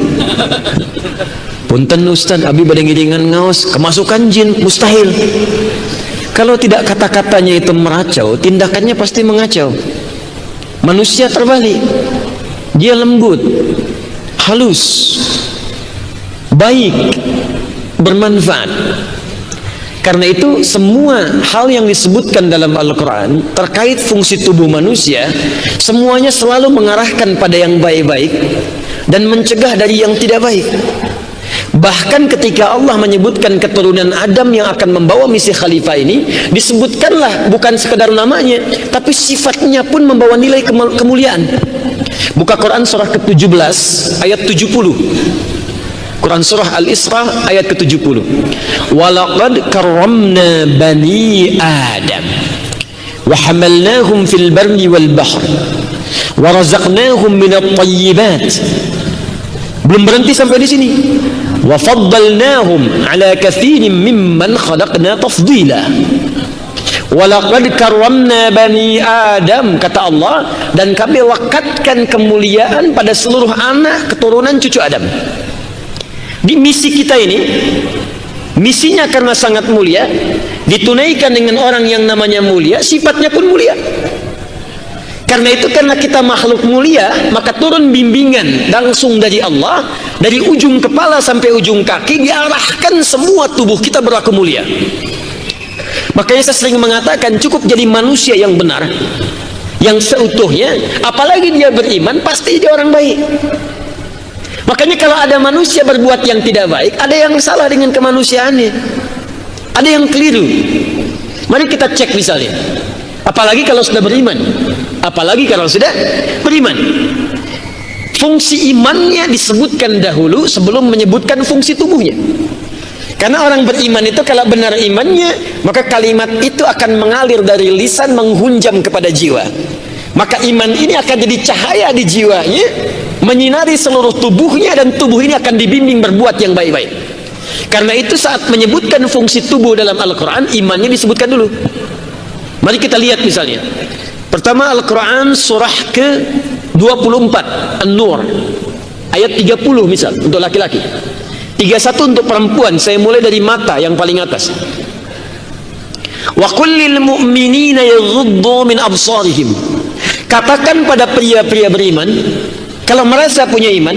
Punten Ustaz, abi badai ngiringan ngaos kemasukan jin, mustahil. Kalau tidak kata-katanya itu meracau, tindakannya pasti mengacau. Manusia terbalik, dia lembut, halus, baik, bermanfaat. Karena itu semua hal yang disebutkan dalam Al-Quran terkait fungsi tubuh manusia, semuanya selalu mengarahkan pada yang baik-baik dan mencegah dari yang tidak baik. Bahkan ketika Allah menyebutkan keturunan Adam yang akan membawa misi khalifah ini, disebutkanlah bukan sekedar namanya, tapi sifatnya pun membawa nilai kemuliaan. Buka Quran surah ke-17 ayat 70. Quran surah Al-Isra ayat ke-70. Walaqad karramna bani Adam wa hamalnahum fil barri wal bahr wa razaqnahum minat thayyibat. Belum berhenti sampai di sini. Wa faddalnahum ala katsirin mimman khalaqna tafdila. Walaqad karramna bani Adam, kata Allah, dan kami lekatkan kemuliaan pada seluruh anak keturunan cucu Adam. Di misi kita ini, misinya karena sangat mulia, ditunaikan dengan orang yang namanya mulia, sifatnya pun mulia. Karena itu, karena kita makhluk mulia, maka turun bimbingan langsung dari Allah, dari ujung kepala sampai ujung kaki, diarahkan semua tubuh kita berlaku mulia. Makanya saya sering mengatakan, cukup jadi manusia yang benar, yang seutuhnya, apalagi dia beriman, pasti dia orang baik. Makanya kalau ada manusia berbuat yang tidak baik, ada yang salah dengan kemanusiaannya, ada yang keliru. Mari kita cek misalnya, apalagi kalau sudah beriman, fungsi imannya disebutkan dahulu sebelum menyebutkan fungsi tubuhnya. Karena orang beriman itu kalau benar imannya, maka kalimat itu akan mengalir dari lisan menghunjam kepada jiwa. Maka iman ini akan jadi cahaya di jiwanya, menyinari seluruh tubuhnya, dan tubuh ini akan dibimbing berbuat yang baik-baik. Karena itu saat menyebutkan fungsi tubuh dalam Al-Quran, imannya disebutkan dulu. Mari kita lihat misalnya, Pertama, Al-Quran surah ke-24 An-Nur ayat 30 misal untuk laki-laki, 31 untuk perempuan. Saya mulai dari mata yang paling atas. Wa qul lil mu'minina yaghuddu min absarihim. Katakan pada pria-pria beriman, kalau merasa punya iman,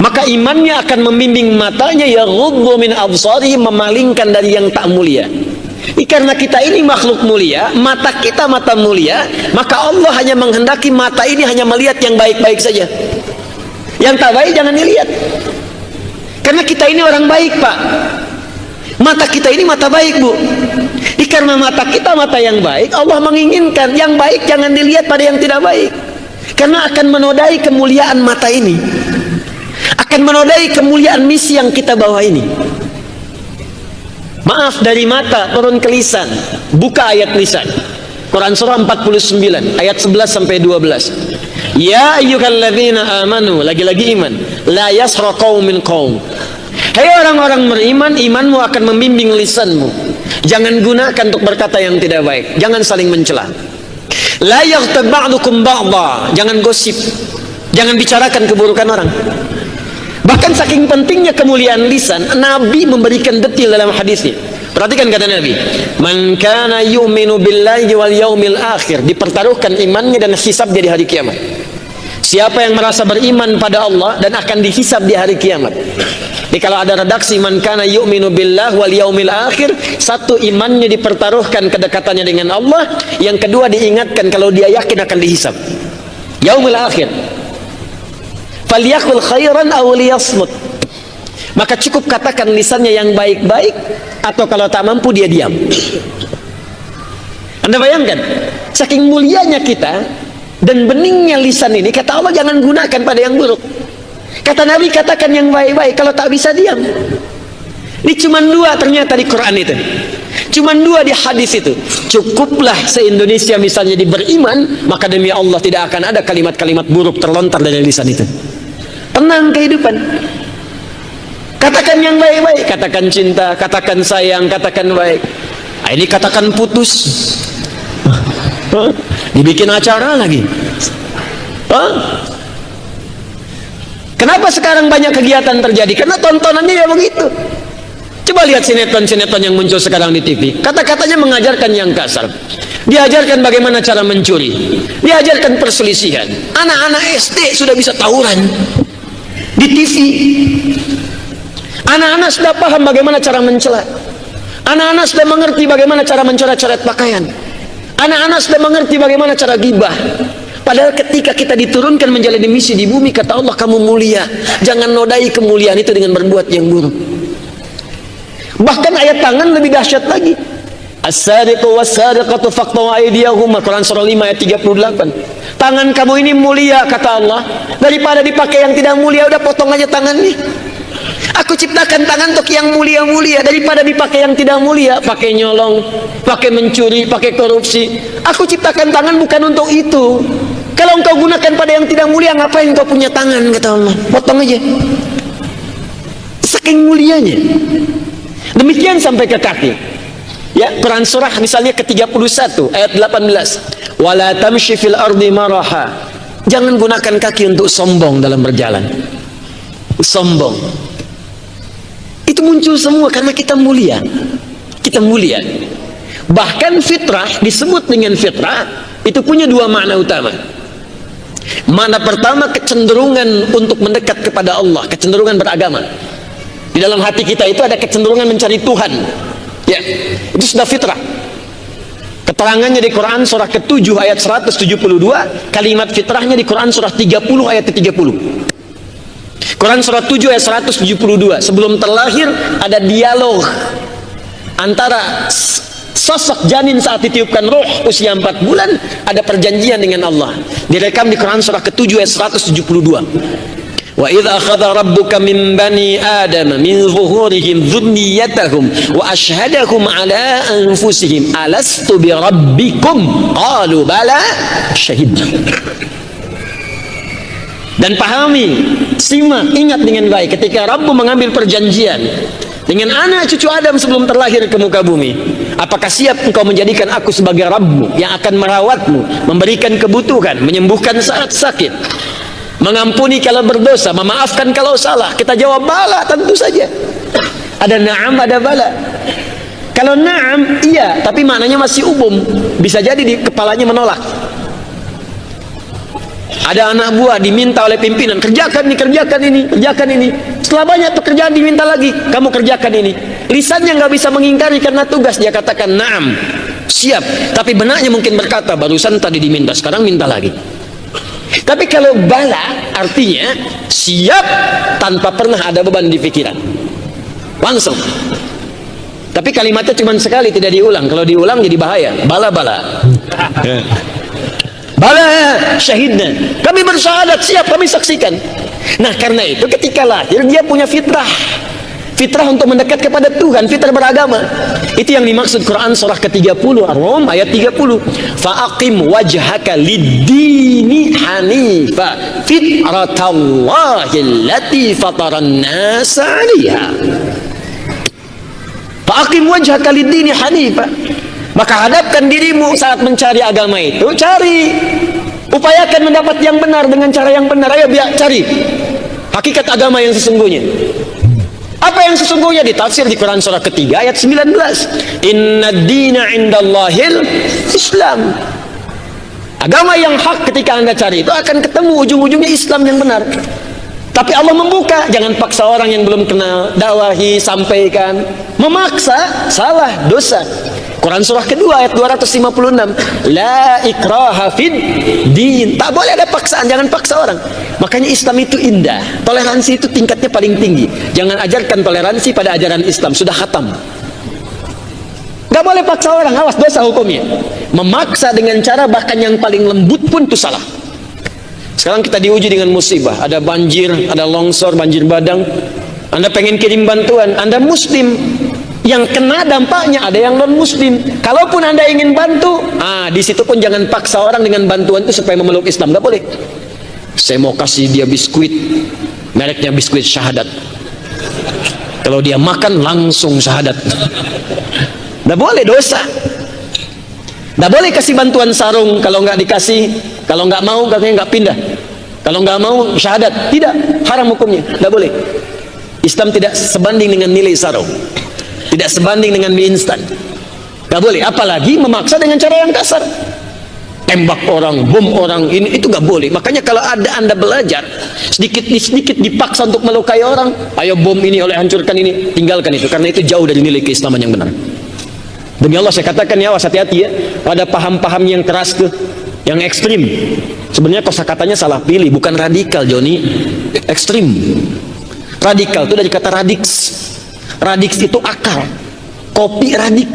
maka imannya akan membimbing matanya, yaghuddu min absarihim, memalingkan dari yang tak mulia. Karena kita ini makhluk mulia, mata kita mata mulia, maka Allah hanya menghendaki mata ini hanya melihat yang baik-baik saja. Yang tak baik jangan dilihat. Karena kita ini orang baik, Pak. Mata kita ini mata baik, Bu. Karena mata kita mata yang baik, Allah menginginkan yang baik jangan dilihat pada yang tidak baik. Karena akan menodai kemuliaan mata ini, akan menodai kemuliaan misi yang kita bawa ini. Maaf, dari mata turun ke lisan. Buka ayat lisan, Quran surah 49 ayat 11 sampai 12. Ya ayyuhalladzina amanu, lagi-lagi iman, la yasra qaumin qaum. Hai orang-orang beriman, imanmu akan membimbing lisanmu. Jangan gunakan untuk berkata yang tidak baik, jangan saling mencela. La yaghtab ba'dukum ba'dha, jangan gosip, jangan bicarakan keburukan orang. Bahkan saking pentingnya kemuliaan lisan, Nabi memberikan detil dalam hadisnya. Perhatikan kata Nabi, man kana yu'minu billahi wal yaumil akhir, dipertaruhkan imannya dan hisabnya di hari kiamat. Siapa yang merasa beriman pada Allah dan akan dihisab di hari kiamat. Jadi kalau ada redaksi man kana yu'minu billahi wal yaumil akhir, satu, imannya dipertaruhkan kedekatannya dengan Allah, yang kedua diingatkan kalau dia yakin akan dihisab yaumil akhir. Falyakul khairan aw liyasmut, maka cukup katakan lisannya yang baik-baik, atau kalau tak mampu dia diam. Anda bayangkan saking mulianya kita dan beningnya lisan ini, kata Allah jangan gunakan pada yang buruk. Kata Nabi katakan yang baik-baik, kalau tak bisa diam. Ini cuma dua ternyata di Quran itu, cuma dua di hadis itu. Cukuplah se-Indonesia misalnya beriman, maka demi Allah tidak akan ada kalimat-kalimat buruk terlontar dari lisan itu. Tenang kehidupan. Katakan yang baik-baik, katakan cinta, katakan sayang, katakan baik. Nah, ini katakan putus, dibikin acara lagi. Kenapa sekarang banyak kegiatan terjadi? Karena tontonannya ya begitu. Coba lihat sinetron-sinetron yang muncul sekarang di TV. Kata-katanya mengajarkan yang kasar. Diajarkan bagaimana cara mencuri, diajarkan perselisihan. Anak-anak SD sudah bisa tawuran di TV. Anak-anak sudah paham bagaimana cara mencela. Anak-anak sudah mengerti bagaimana cara mencoret-coret pakaian. Anak-anak sudah mengerti bagaimana cara gibah. Padahal ketika kita diturunkan menjalani misi di bumi, kata Allah kamu mulia, jangan nodai kemuliaan itu dengan berbuat yang buruk. Bahkan ayat tangan lebih dahsyat lagi. As-sariqu was-sariqatu faqta'u aydiyahuma, Quran surah 5 ayat 38. Tangan kamu ini mulia kata Allah, daripada dipakai yang tidak mulia, udah potong aja tangannya. Aku ciptakan tangan untuk yang mulia-mulia, daripada dipakai yang tidak mulia, pakai nyolong, pakai mencuri, pakai korupsi. Aku ciptakan tangan bukan untuk itu. Kalau engkau gunakan pada yang tidak mulia, ngapain engkau punya tangan kata Allah? Potong aja. Saking mulianya. Demikian sampai ke kaki. Ya, Quran surah misalnya ke-31 ayat 18. Wala tamshi fil ardi maraha. Jangan gunakan kaki untuk sombong dalam berjalan. Sombong. Itu muncul semua karena kita mulia. Kita mulia. Bahkan fitrah disebut dengan fitrah, itu punya dua makna utama. Makna pertama kecenderungan untuk mendekat kepada Allah, kecenderungan beragama. Di dalam hati kita itu ada kecenderungan mencari Tuhan. Ya, itu sudah fitrah. Keterangannya di Quran surah ke-7 ayat 172, kalimat fitrahnya di Quran surah 30 ayat ke-30. Quran surah 7 ayat 172, sebelum terlahir ada dialog antara sosok janin saat ditiupkan roh usia 4 bulan, ada perjanjian dengan Allah. Direkam di Quran surah ke-7 ayat 172. Wa idz akhadha rabbuka min bani adam min zuhurihim dzurriyyatahum wa ashhadahum ala anfusihim alastu bi rabbikum qalu bala syahidna. Dan pahami, simak, ingat dengan baik ketika Rabbu mengambil perjanjian dengan anak cucu Adam sebelum terlahir ke muka bumi. Apakah siap engkau menjadikan aku sebagai Rabbmu yang akan merawatmu, memberikan kebutuhan, menyembuhkan saat sakit, mengampuni kalau berdosa, memaafkan kalau salah? Kita jawab bala, tentu saja. Ada na'am, ada bala. Kalau na'am, iya, tapi maknanya masih umum. Bisa jadi di kepalanya menolak. Ada anak buah diminta oleh pimpinan, kerjakan ini, kerjakan ini, kerjakan ini. Setelah banyak pekerjaan diminta lagi, kamu kerjakan ini. Lisannya nggak bisa mengingkari karena tugas. Dia katakan na'am, siap. Tapi benaknya mungkin berkata, barusan tadi diminta, sekarang minta lagi. Tapi kalau bala artinya siap tanpa pernah ada beban di pikiran, langsung. Tapi kalimatnya cuma sekali, tidak diulang. Kalau diulang jadi bahaya. Bala-bala. Bala syahidna, kami bersyahadat, siap, kami saksikan. Nah, karena itu ketika lahir dia punya fitrah. Fitrah untuk mendekat kepada Tuhan, fitrah beragama. Itu yang dimaksud Quran surah ke-30 Ar-Rum ayat 30. Fa'aqim wajhaka lid-dini hanifa fitratallahi allati fataran nasa 'alaiha. Fa'aqim wajhaka lid-dini hanifa. Maka hadapkan dirimu saat mencari agama itu, cari, upayakan mendapat yang benar dengan cara yang benar. Ayo cari hakikat agama yang sesungguhnya. Apa yang sesungguhnya ditafsir di Quran surah ketiga ayat 19. Inna dina indallahil Islam. Agama yang hak ketika anda cari itu akan ketemu ujung-ujungnya Islam yang benar. Tapi Allah membuka, jangan paksa orang yang belum kenal, dakwahi, sampaikan. Memaksa, salah, dosa. Quran surah kedua ayat 256. La ikraha fid din. Tak boleh ada paksaan, jangan paksa orang. Makanya Islam itu indah. Toleransi itu tingkatnya paling tinggi. Jangan ajarkan toleransi pada ajaran Islam, sudah khatam. Gak boleh paksa orang, awas dosa hukumnya. Memaksa dengan cara bahkan yang paling lembut pun itu salah. Sekarang kita diuji dengan musibah, ada banjir, ada longsor, banjir bandang. Anda pengen kirim bantuan, Anda muslim, yang kena dampaknya ada yang non muslim. Kalaupun Anda ingin bantu, di situ pun jangan paksa orang dengan bantuan itu supaya memeluk Islam, nggak boleh. Saya mau kasih dia biskuit, mereknya biskuit syahadat. Kalau dia makan langsung syahadat, nggak boleh, dosa. Nggak boleh kasih bantuan sarung, kalau nggak dikasih, kalau nggak mau katanya nggak pindah, kalau nggak mau syahadat, tidak, haram hukumnya, nggak boleh. Islam tidak sebanding dengan nilai sarung, tidak sebanding dengan mie instan, nggak boleh. Apalagi memaksa dengan cara yang kasar, tembak orang, bom orang, ini itu nggak boleh. Makanya kalau ada anda belajar sedikit dipaksa untuk melukai orang, ayo bom ini, oleh hancurkan ini, tinggalkan itu, karena itu jauh dari nilai keislaman yang benar. Demi Allah saya katakan ya, awas, hati-hati ya, pada paham-paham yang keras tuh, yang ekstrim. Sebenarnya kosakatanya salah pilih, bukan radikal, Joni, ekstrim. Radikal itu dari kata radix. Radix itu akar. Kopi radix,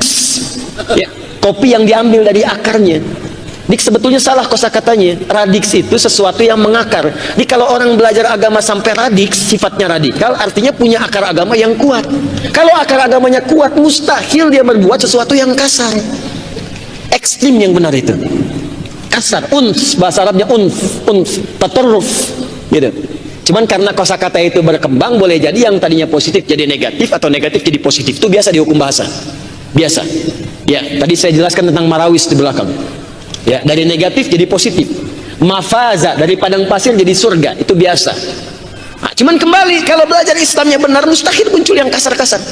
ya, kopi yang diambil dari akarnya. Dik, sebetulnya salah kosakatanya. Radix itu sesuatu yang mengakar. Jadi kalau orang belajar agama sampai radix, sifatnya radikal, artinya punya akar agama yang kuat. Kalau akar agamanya kuat, mustahil dia berbuat sesuatu yang kasar. Ekstrim yang benar itu kasar, uns, bahasa Arabnya uns, tatarruf, gitu. Cuman karena kosakata itu berkembang, boleh jadi yang tadinya positif jadi negatif, atau negatif jadi positif. Itu biasa di hukum bahasa, biasa. Ya, tadi saya jelaskan tentang marawis di belakang. Ya, dari negatif jadi positif. Mafaza, dari padang pasir jadi surga, itu biasa. Nah, cuman kembali, kalau belajar Islamnya benar, mustahil muncul yang kasar-kasar.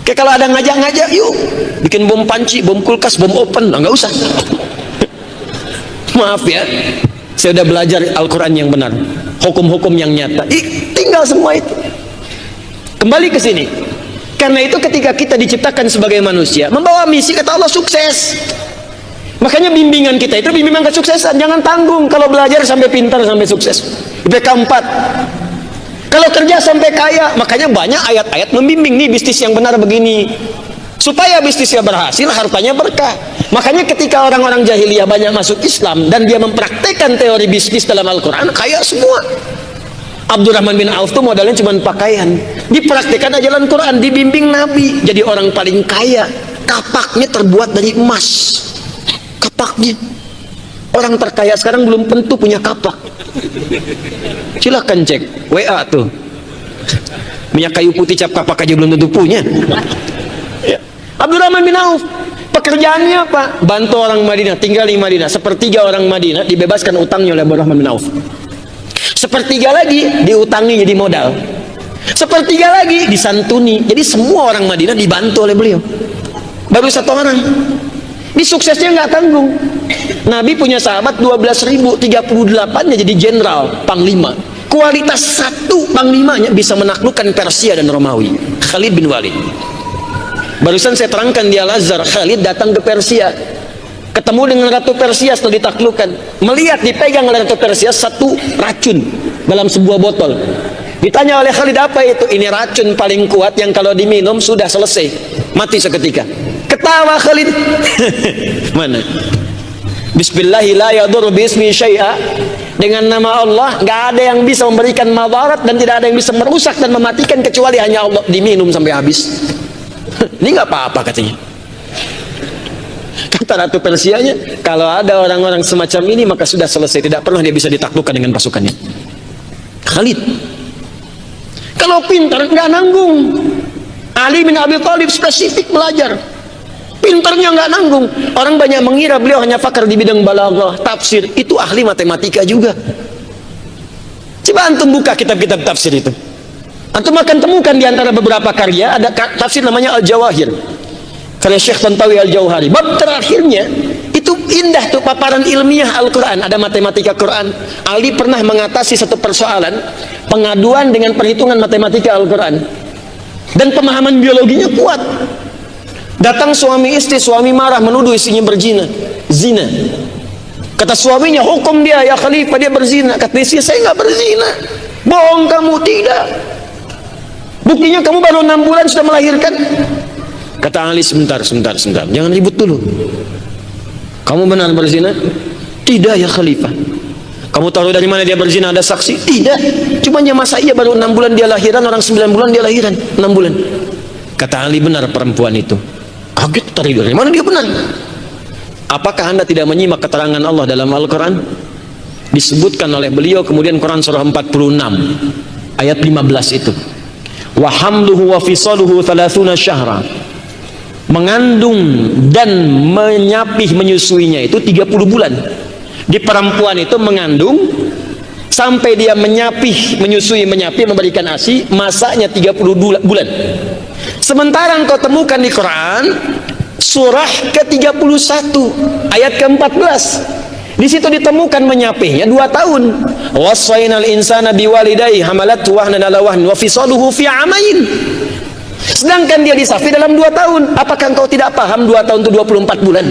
Kayak kalau ada ngajak-ngajak, yuk bikin bom panci, bom kulkas, bom open, nggak usah. Maaf ya, saya udah belajar Al-Quran yang benar, hukum-hukum yang nyata. Tinggal semua itu. Kembali ke sini. Karena itu ketika kita diciptakan sebagai manusia, membawa misi, kata Allah, sukses. Makanya bimbingan kita itu bimbingan kesuksesan. Jangan tanggung kalau belajar sampai pintar, sampai sukses. IPK 4. Kalau kerja sampai kaya. Makanya banyak ayat-ayat membimbing, nih bisnis yang benar begini. Supaya bisnisnya berhasil, hartanya berkah. Makanya ketika orang-orang jahiliyah banyak masuk Islam dan dia mempraktekkan teori bisnis dalam Al-Quran, kaya semua. Abdurrahman bin Auf itu modalnya cuma pakaian. Dipraktekkan ajaran Quran, dibimbing Nabi. Jadi orang paling kaya. Kapaknya terbuat dari emas. Kapaknya, orang terkaya sekarang belum tentu punya kapak. Silahkan cek WA tuh, minyak kayu putih cap kapak aja belum tentu punya. Ya. Abdurrahman bin Auf Pekerjaannya apa? Bantu orang Madinah, tinggal di Madinah. Sepertiga orang Madinah dibebaskan utangnya oleh Abdurrahman bin Auf. Sepertiga lagi diutangi jadi modal. Sepertiga lagi disantuni. Jadi semua orang Madinah dibantu oleh beliau. Baru satu orang. Ini suksesnya nggak tanggung. Nabi punya sahabat 12.000, 38-nya jadi jenderal, panglima. Kualitas satu panglimanya bisa menaklukkan Persia dan Romawi. Khalid bin Walid. Barusan saya terangkan di Al-Azhar, Khalid datang ke Persia, ketemu dengan Ratu Persia setelah ditaklukkan. Melihat dipegang oleh Ratu Persia satu racun dalam sebuah botol. Ditanya oleh Khalid, apa itu? Ini racun paling kuat yang kalau diminum sudah selesai, mati seketika. Ketawa Khalid. Mana? Bismillahi la yadur bismi syai'a. Dengan nama Allah nggak ada yang bisa memberikan madarat dan tidak ada yang bisa merusak dan mematikan kecuali hanya Allah. Diminum sampai habis. Ini nggak apa-apa katanya. Kata Ratu Persianya, kalau ada orang-orang semacam ini maka sudah selesai, tidak pernah dia bisa ditaklukkan dengan pasukannya. Khalid. Kalau pintar nggak nanggung. Ali bin Abi Thalib spesifik belajar. Pintarnya nggak nanggung. Orang banyak mengira beliau hanya pakar di bidang balaghah, tafsir. Itu ahli matematika juga. Coba antum buka kitab-kitab tafsir itu. Antum akan temukan di antara beberapa karya ada tafsir namanya Al-Jawahir, karya Syekh Tantawi Al-Jauhari. Bab terakhirnya itu indah tuh, paparan ilmiah Al-Quran, ada matematika Quran. Ali pernah mengatasi satu persoalan pengaduan dengan perhitungan matematika Al-Quran, dan pemahaman biologinya kuat. Datang suami istri, suami marah menuduh istrinya zina. Kata suaminya, hukum dia ya khalifah, dia berzina. Kata istrinya, saya nggak berzina. Bohong kamu. Tidak. Buktinya kamu baru 6 bulan sudah melahirkan. Kata Ali, sebentar, jangan ribut dulu. Kamu benar berzina? Tidak ya khalifah. Kamu tahu dari mana dia berzina? Ada saksi? Tidak. Cumanya masa iya baru 6 bulan dia lahiran, orang 9 bulan dia lahiran, 6 bulan. Kata Ali, benar perempuan itu. Kaget tadi, dari mana dia benar? Apakah anda tidak menyimak keterangan Allah dalam Al-Quran? Disebutkan oleh beliau kemudian Quran surah 46 ayat 15 itu. Wa hamluhu wa fisaluhu 30 syahra. Mengandung dan menyusuinya itu 30 bulan. Di perempuan itu mengandung sampai dia menyusui, memberikan ASI, masanya 30 bulan. Sementara engkau temukan di Quran surah ke-31 ayat ke-14. Di situ ditemukan menyapihnya 2 tahun. Wassaynal insana biwalidayhi hamalatu wahnan ala wahn wa fisaluhu fi amain. Sedangkan dia disafi dalam 2 tahun. Apakah engkau tidak paham 2 tahun itu 24 bulan?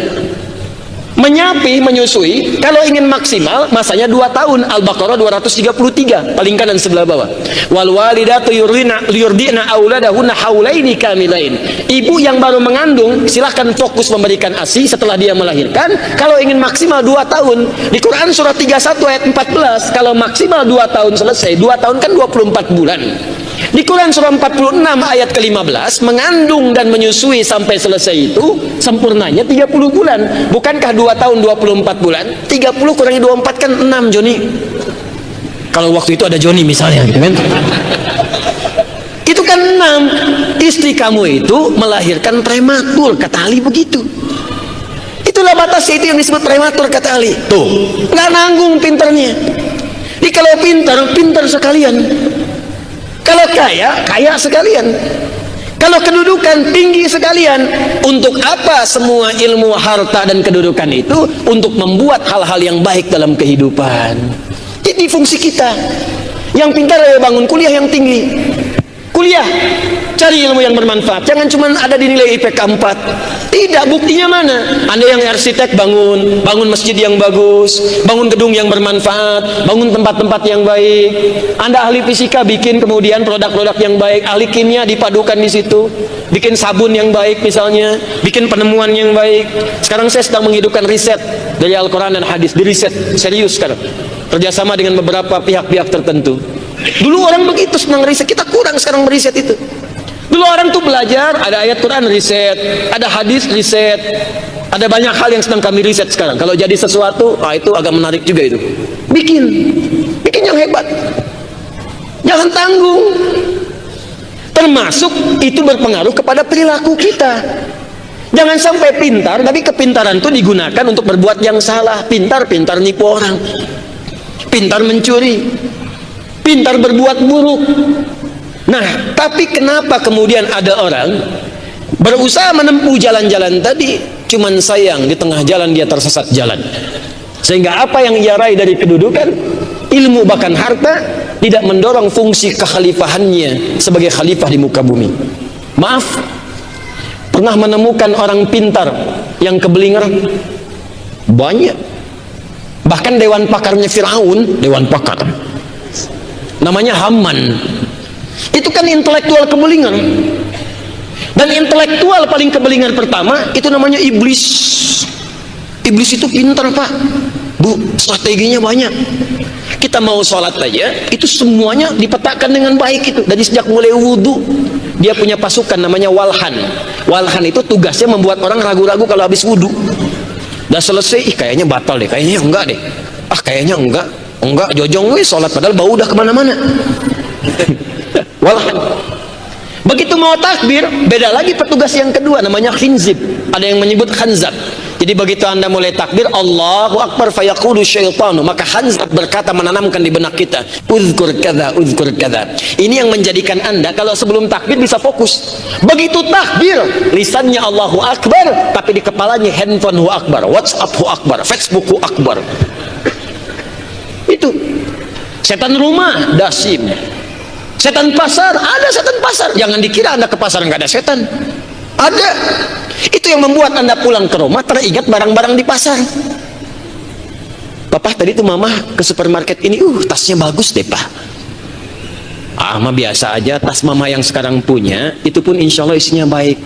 Menyusui kalau ingin maksimal masanya 2 tahun. Al-Baqarah 233 paling kanan sebelah bawah. Wal walidatu yurdina auladahunna haulaini kamilain. Ibu yang baru mengandung silahkan fokus memberikan ASI setelah dia melahirkan. Kalau ingin maksimal 2 tahun, di Quran surah 31 ayat 14, kalau maksimal 2 tahun selesai. 2 tahun kan 24 bulan. Di Quran surah 46 ayat ke-15, mengandung dan menyusui sampai selesai itu sempurnanya 30 bulan. Bukankah 2 tahun 24 bulan? 30 kurangi 24 kan 6, Joni. Kalau waktu itu ada Joni misalnya gitu kan. Itu kan 6. Istri kamu itu melahirkan prematur, kata Ali begitu. Itulah batasnya, itu yang disebut prematur, kata Ali. Tuh, nggak nanggung pinternya. Jadi kalau pintar sekalian. Kalau kaya sekalian. Kalau kedudukan, tinggi sekalian. Untuk apa semua ilmu, harta, dan kedudukan itu? Untuk membuat hal-hal yang baik dalam kehidupan. Jadi fungsi kita. Yang pintar ya bangun kuliah yang tinggi. Kuliah, cari ilmu yang bermanfaat. Jangan cuma ada di nilai IPK 4. Tidak, buktinya mana? Anda yang arsitek bangun masjid yang bagus, bangun gedung yang bermanfaat, bangun tempat-tempat yang baik. Anda ahli fisika, bikin kemudian produk-produk yang baik. Ahli kimia dipadukan di situ, bikin sabun yang baik misalnya, bikin penemuan yang baik. Sekarang saya sedang menghidupkan riset dari Al-Quran dan hadis, di riset serius sekarang, kerjasama dengan beberapa pihak-pihak tertentu. Dulu orang begitu senang riset, kita kurang sekarang meriset itu. Dulu orang tuh belajar, ada ayat Quran riset, ada hadis riset, ada banyak hal yang sedang kami riset sekarang. Kalau jadi sesuatu, itu agak menarik juga itu. Bikin yang hebat. Jangan tanggung. Termasuk itu berpengaruh kepada perilaku kita. Jangan sampai pintar, tapi kepintaran itu digunakan untuk berbuat yang salah. Pintar nipu orang, pintar mencuri, pintar berbuat buruk. Nah, tapi kenapa kemudian ada orang berusaha menempuh jalan-jalan tadi, cuman sayang di tengah jalan dia tersesat jalan. Sehingga apa yang ia raih dari kedudukan, ilmu bahkan harta, tidak mendorong fungsi kekhalifahannya sebagai khalifah di muka bumi. Maaf, pernah menemukan orang pintar yang keblinger? Banyak. Bahkan dewan pakarnya Firaun, dewan pakar, namanya Haman, itu kan intelektual keblinger. Dan intelektual paling keblinger pertama itu namanya iblis. Iblis itu pintar, Pak, Bu, strateginya banyak. Kita mau sholat aja, itu semuanya dipetakan dengan baik itu. Dari sejak mulai wudhu, dia punya pasukan namanya Walhan. Walhan itu tugasnya membuat orang ragu-ragu kalau habis wudhu. Udah selesai, kayaknya batal deh, kayaknya enggak deh. Kayaknya enggak, jojong weh sholat, padahal bau udah kemana-mana. Walhan. Begitu mau takbir, beda lagi petugas yang kedua, namanya khinzib. Ada yang menyebut khanzab. Jadi begitu anda mulai takbir, Allahu Akbar, fayaqulu syaitanu, maka khanzab berkata, menanamkan di benak kita, uzkur kadza, uzkur kadza. Ini yang menjadikan anda kalau sebelum takbir bisa fokus. Begitu takbir, lisannya Allahu Akbar, tapi di kepalanya handphone hu akbar, WhatsApp hu akbar, Facebook hu akbar. Itu setan rumah, dasim. Setan pasar, ada setan pasar. Jangan dikira anda ke pasar nggak ada setan. Ada. Itu yang membuat anda pulang ke rumah teringat barang-barang di pasar. Papa, tadi tuh mama ke supermarket ini, tasnya bagus deh, Pak. Mah biasa aja, tas mama yang sekarang punya, itu pun insya Allah isinya baik.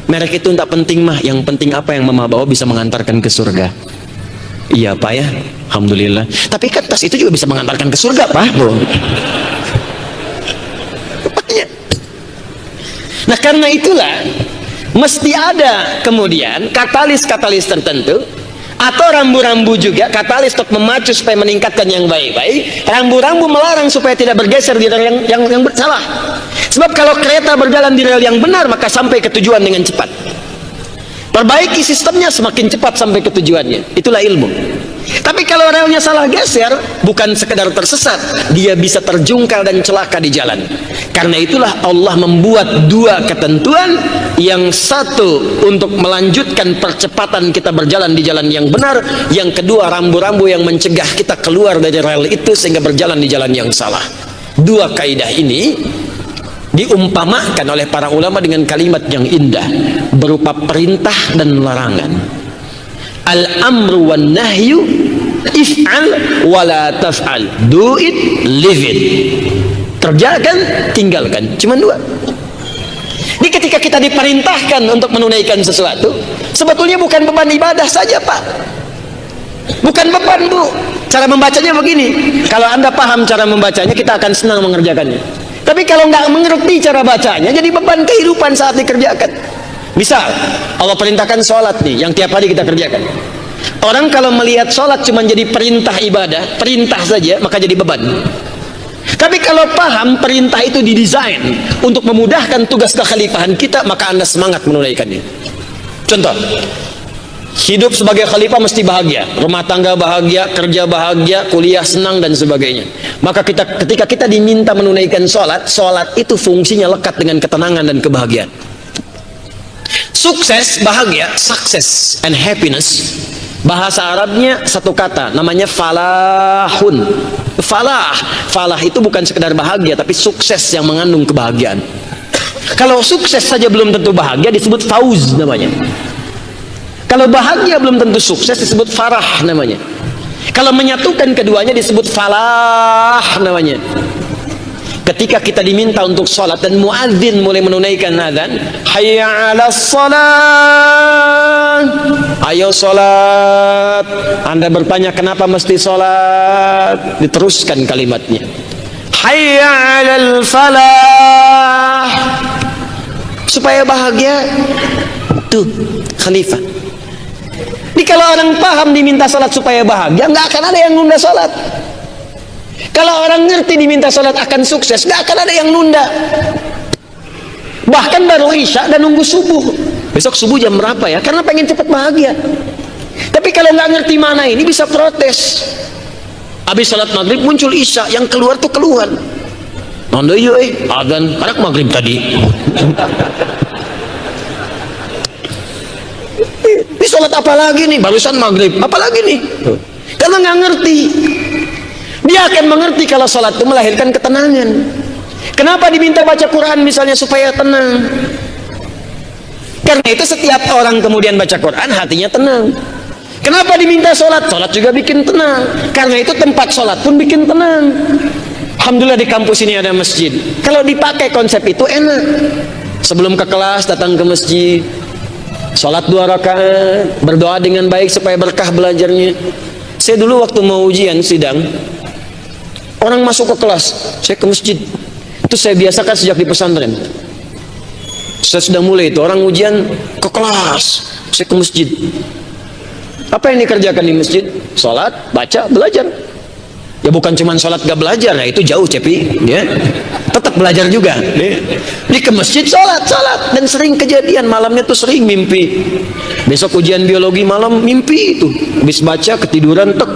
Merek itu tak penting, mah. Yang penting apa yang mama bawa bisa mengantarkan ke surga. Iya, Pak, ya. Alhamdulillah. Tapi kan tas itu juga bisa mengantarkan ke surga, Pak. Nah, karena itulah mesti ada kemudian katalis-katalis tertentu atau rambu-rambu juga, katalis untuk memacu supaya meningkatkan yang baik-baik. Rambu-rambu melarang supaya tidak bergeser di rel yang salah. Sebab kalau kereta berjalan di rel yang benar, maka sampai ke tujuan dengan cepat. Perbaiki sistemnya, semakin cepat sampai ke tujuannya. Itulah ilmu. Tapi kalau relnya salah geser, bukan sekedar tersesat, dia bisa terjungkal dan celaka di jalan. Karena itulah Allah membuat dua ketentuan. Yang satu untuk melanjutkan percepatan kita berjalan di jalan yang benar. Yang kedua rambu-rambu yang mencegah kita keluar dari rel itu sehingga berjalan di jalan yang salah. Dua kaidah ini diumpamakan oleh para ulama dengan kalimat yang indah berupa perintah dan larangan. Al-amru wan nahyu, if'al wala taf'al. Do it, leave it. Kerjakan, tinggalkan. Cuma dua. Ini ketika kita diperintahkan untuk menunaikan sesuatu, sebetulnya bukan beban ibadah saja, Pak. Bukan beban, Bu. Cara membacanya begini. Kalau anda paham cara membacanya, kita akan senang mengerjakannya. Tapi kalau nggak mengerti cara bacanya, jadi beban kehidupan saat dikerjakan. Misal, Allah perintahkan sholat nih, yang tiap hari kita kerjakan. Orang kalau melihat sholat cuma jadi perintah ibadah, perintah saja, maka jadi beban. Tapi kalau paham perintah itu didesain untuk memudahkan tugas kekhalifahan kita, maka anda semangat menunaikannya. Contoh, hidup sebagai khalifah mesti bahagia, rumah tangga bahagia, kerja bahagia, kuliah senang dan sebagainya. Maka ketika kita diminta menunaikan sholat, sholat itu fungsinya lekat dengan ketenangan dan kebahagiaan. Sukses, bahagia, success and happiness, bahasa Arabnya satu kata, namanya falahun. Falah itu bukan sekedar bahagia, tapi sukses yang mengandung kebahagiaan. Kalau sukses saja belum tentu bahagia, disebut fauz namanya. Kalau bahagia belum tentu sukses, disebut farah namanya. Kalau menyatukan keduanya disebut falah namanya. Ketika kita diminta untuk sholat dan muadzin mulai menunaikan azan, hayya 'alas shalah, ayo sholat. Anda bertanya kenapa mesti sholat, diteruskan kalimatnya, hayya 'alal falah, supaya bahagia. Tuh khalifah. Jadi kalau orang paham diminta sholat supaya bahagia, nggak akan ada yang nunda sholat. Kalau orang ngerti diminta sholat akan sukses, nggak akan ada yang nunda. Bahkan baru isya dan nunggu subuh. besok subuh jam berapa ya, karena pengen cepat bahagia. Tapi kalau nggak ngerti mana ini bisa protes. Habis salat maghrib muncul isya, yang keluar tuh keluhan. Nanda yo azan karak maghrib tadi. Ini salat apa lagi nih? Barusan maghrib, apa lagi nih? Karena nggak ngerti. Dia akan mengerti kalau salat itu melahirkan ketenangan. Kenapa diminta baca Quran misalnya supaya tenang? Karena itu setiap orang kemudian baca Quran hatinya tenang. Kenapa diminta sholat? Sholat juga bikin tenang. Karena itu tempat sholat pun bikin tenang. Alhamdulillah di kampus ini ada masjid. Kalau dipakai konsep itu enak. Sebelum ke kelas datang ke masjid, sholat 2 rakaat, berdoa dengan baik supaya berkah belajarnya. Saya dulu waktu mau ujian sidang, orang masuk ke kelas, saya ke masjid. Itu saya biasakan sejak di pesantren. Saya sudah mulai itu, orang ujian ke kelas, saya ke masjid. Apa yang dikerjakan di masjid? Sholat, baca, belajar. Ya bukan cuma sholat gak belajar, ya itu jauh cepi, ya. Tetap belajar juga. Di ke masjid sholat, dan sering kejadian malamnya tuh sering mimpi. Besok ujian biologi malam mimpi itu, habis baca ketiduran tek,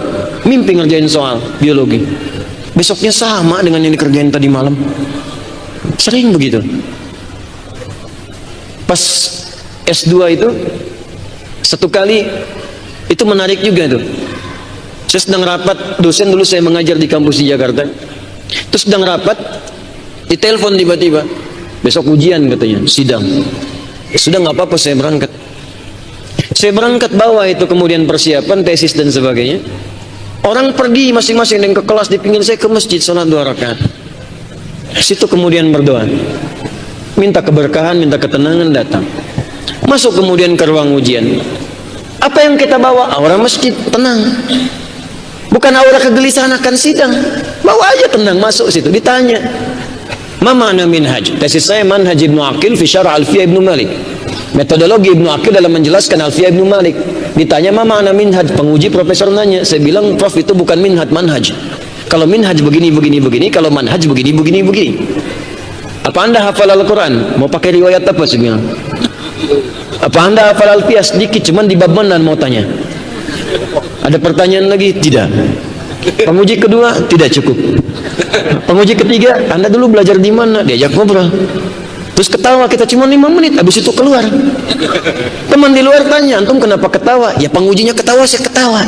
mimpi ngerjain soal biologi. Besoknya sama dengan yang dikerjain tadi malam. Sering begitu. Pas S2 itu satu kali itu menarik juga tuh. Saya sedang rapat, dosen dulu saya mengajar di kampus di Jakarta. Terus sedang rapat, ditelepon tiba-tiba, besok ujian katanya, sidang. Ya sudah nggak apa-apa, saya berangkat. Saya berangkat bawa itu kemudian persiapan tesis dan sebagainya. Orang pergi masing-masing yang ke kelas, di pinggir saya ke masjid sholat 2 rakaat. Situ kemudian berdoa, minta keberkahan, minta ketenangan, datang. Masuk kemudian ke ruang ujian. Apa yang kita bawa? Aura masjid, tenang. Bukan aura kegelisahan akan sidang. Bawa aja tenang, masuk situ. Ditanya, ma ma'na minhaj? Tesis saya manhaj Ibnu Aqil fi syarah Alfiyah Ibnu Malik. Metodologi Ibnu Aqil dalam menjelaskan Alfiyah Ibnu Malik. Ditanya ma ma'na minhaj? Penguji profesor nanya. Saya bilang, Prof, itu bukan minhaj, manhaj. Kalau minhaj begini, begini, begini. Kalau manhaj begini, begini, begini. Apa anda hafal Al-Quran? Mau pakai riwayat apa? Saya bilang. Apa anda hafal Alfiyah? Sedikit, cuman di bab mana mau tanya. Ada pertanyaan lagi? Tidak. Penguji kedua? Tidak cukup. Penguji ketiga? Anda dulu belajar di mana? Diajak ngobrol. Terus ketawa, kita cuma 5 menit, habis itu keluar. Teman di luar tanya, antum kenapa ketawa? Ya pengujinya ketawa, saya ketawa.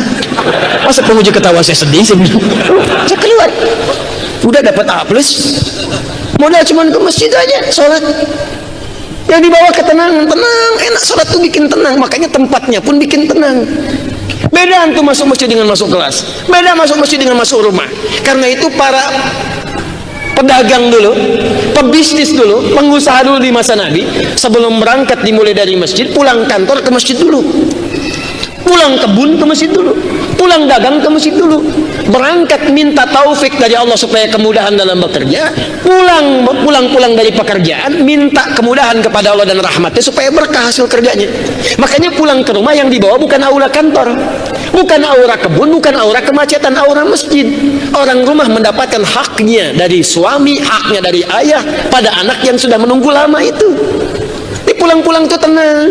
Masa penguji ketawa saya sedih? Saya keluar. Udah dapat A+. Modal cuma ke masjid aja, sholat. Yang dibawa ketenangan, tenang, enak, sholat tuh bikin tenang. Makanya tempatnya pun bikin tenang. Beda antum masuk masjid dengan masuk kelas, beda masuk masjid dengan masuk rumah. Karena itu para pedagang dulu, pebisnis dulu, pengusaha dulu di masa Nabi, sebelum berangkat dimulai dari masjid, pulang kantor ke masjid dulu, pulang kebun ke masjid dulu, pulang dagang ke masjid dulu, berangkat minta taufik dari Allah supaya kemudahan dalam bekerja, pulang dari pekerjaan minta kemudahan kepada Allah dan rahmatnya supaya berkah hasil kerjanya. Makanya pulang ke rumah yang dibawa bukan aura kantor, bukan aura kebun, bukan aura kemacetan, aura masjid. Orang rumah mendapatkan haknya dari suami, haknya dari ayah pada anak yang sudah menunggu lama itu. Di pulang-pulang itu tenang.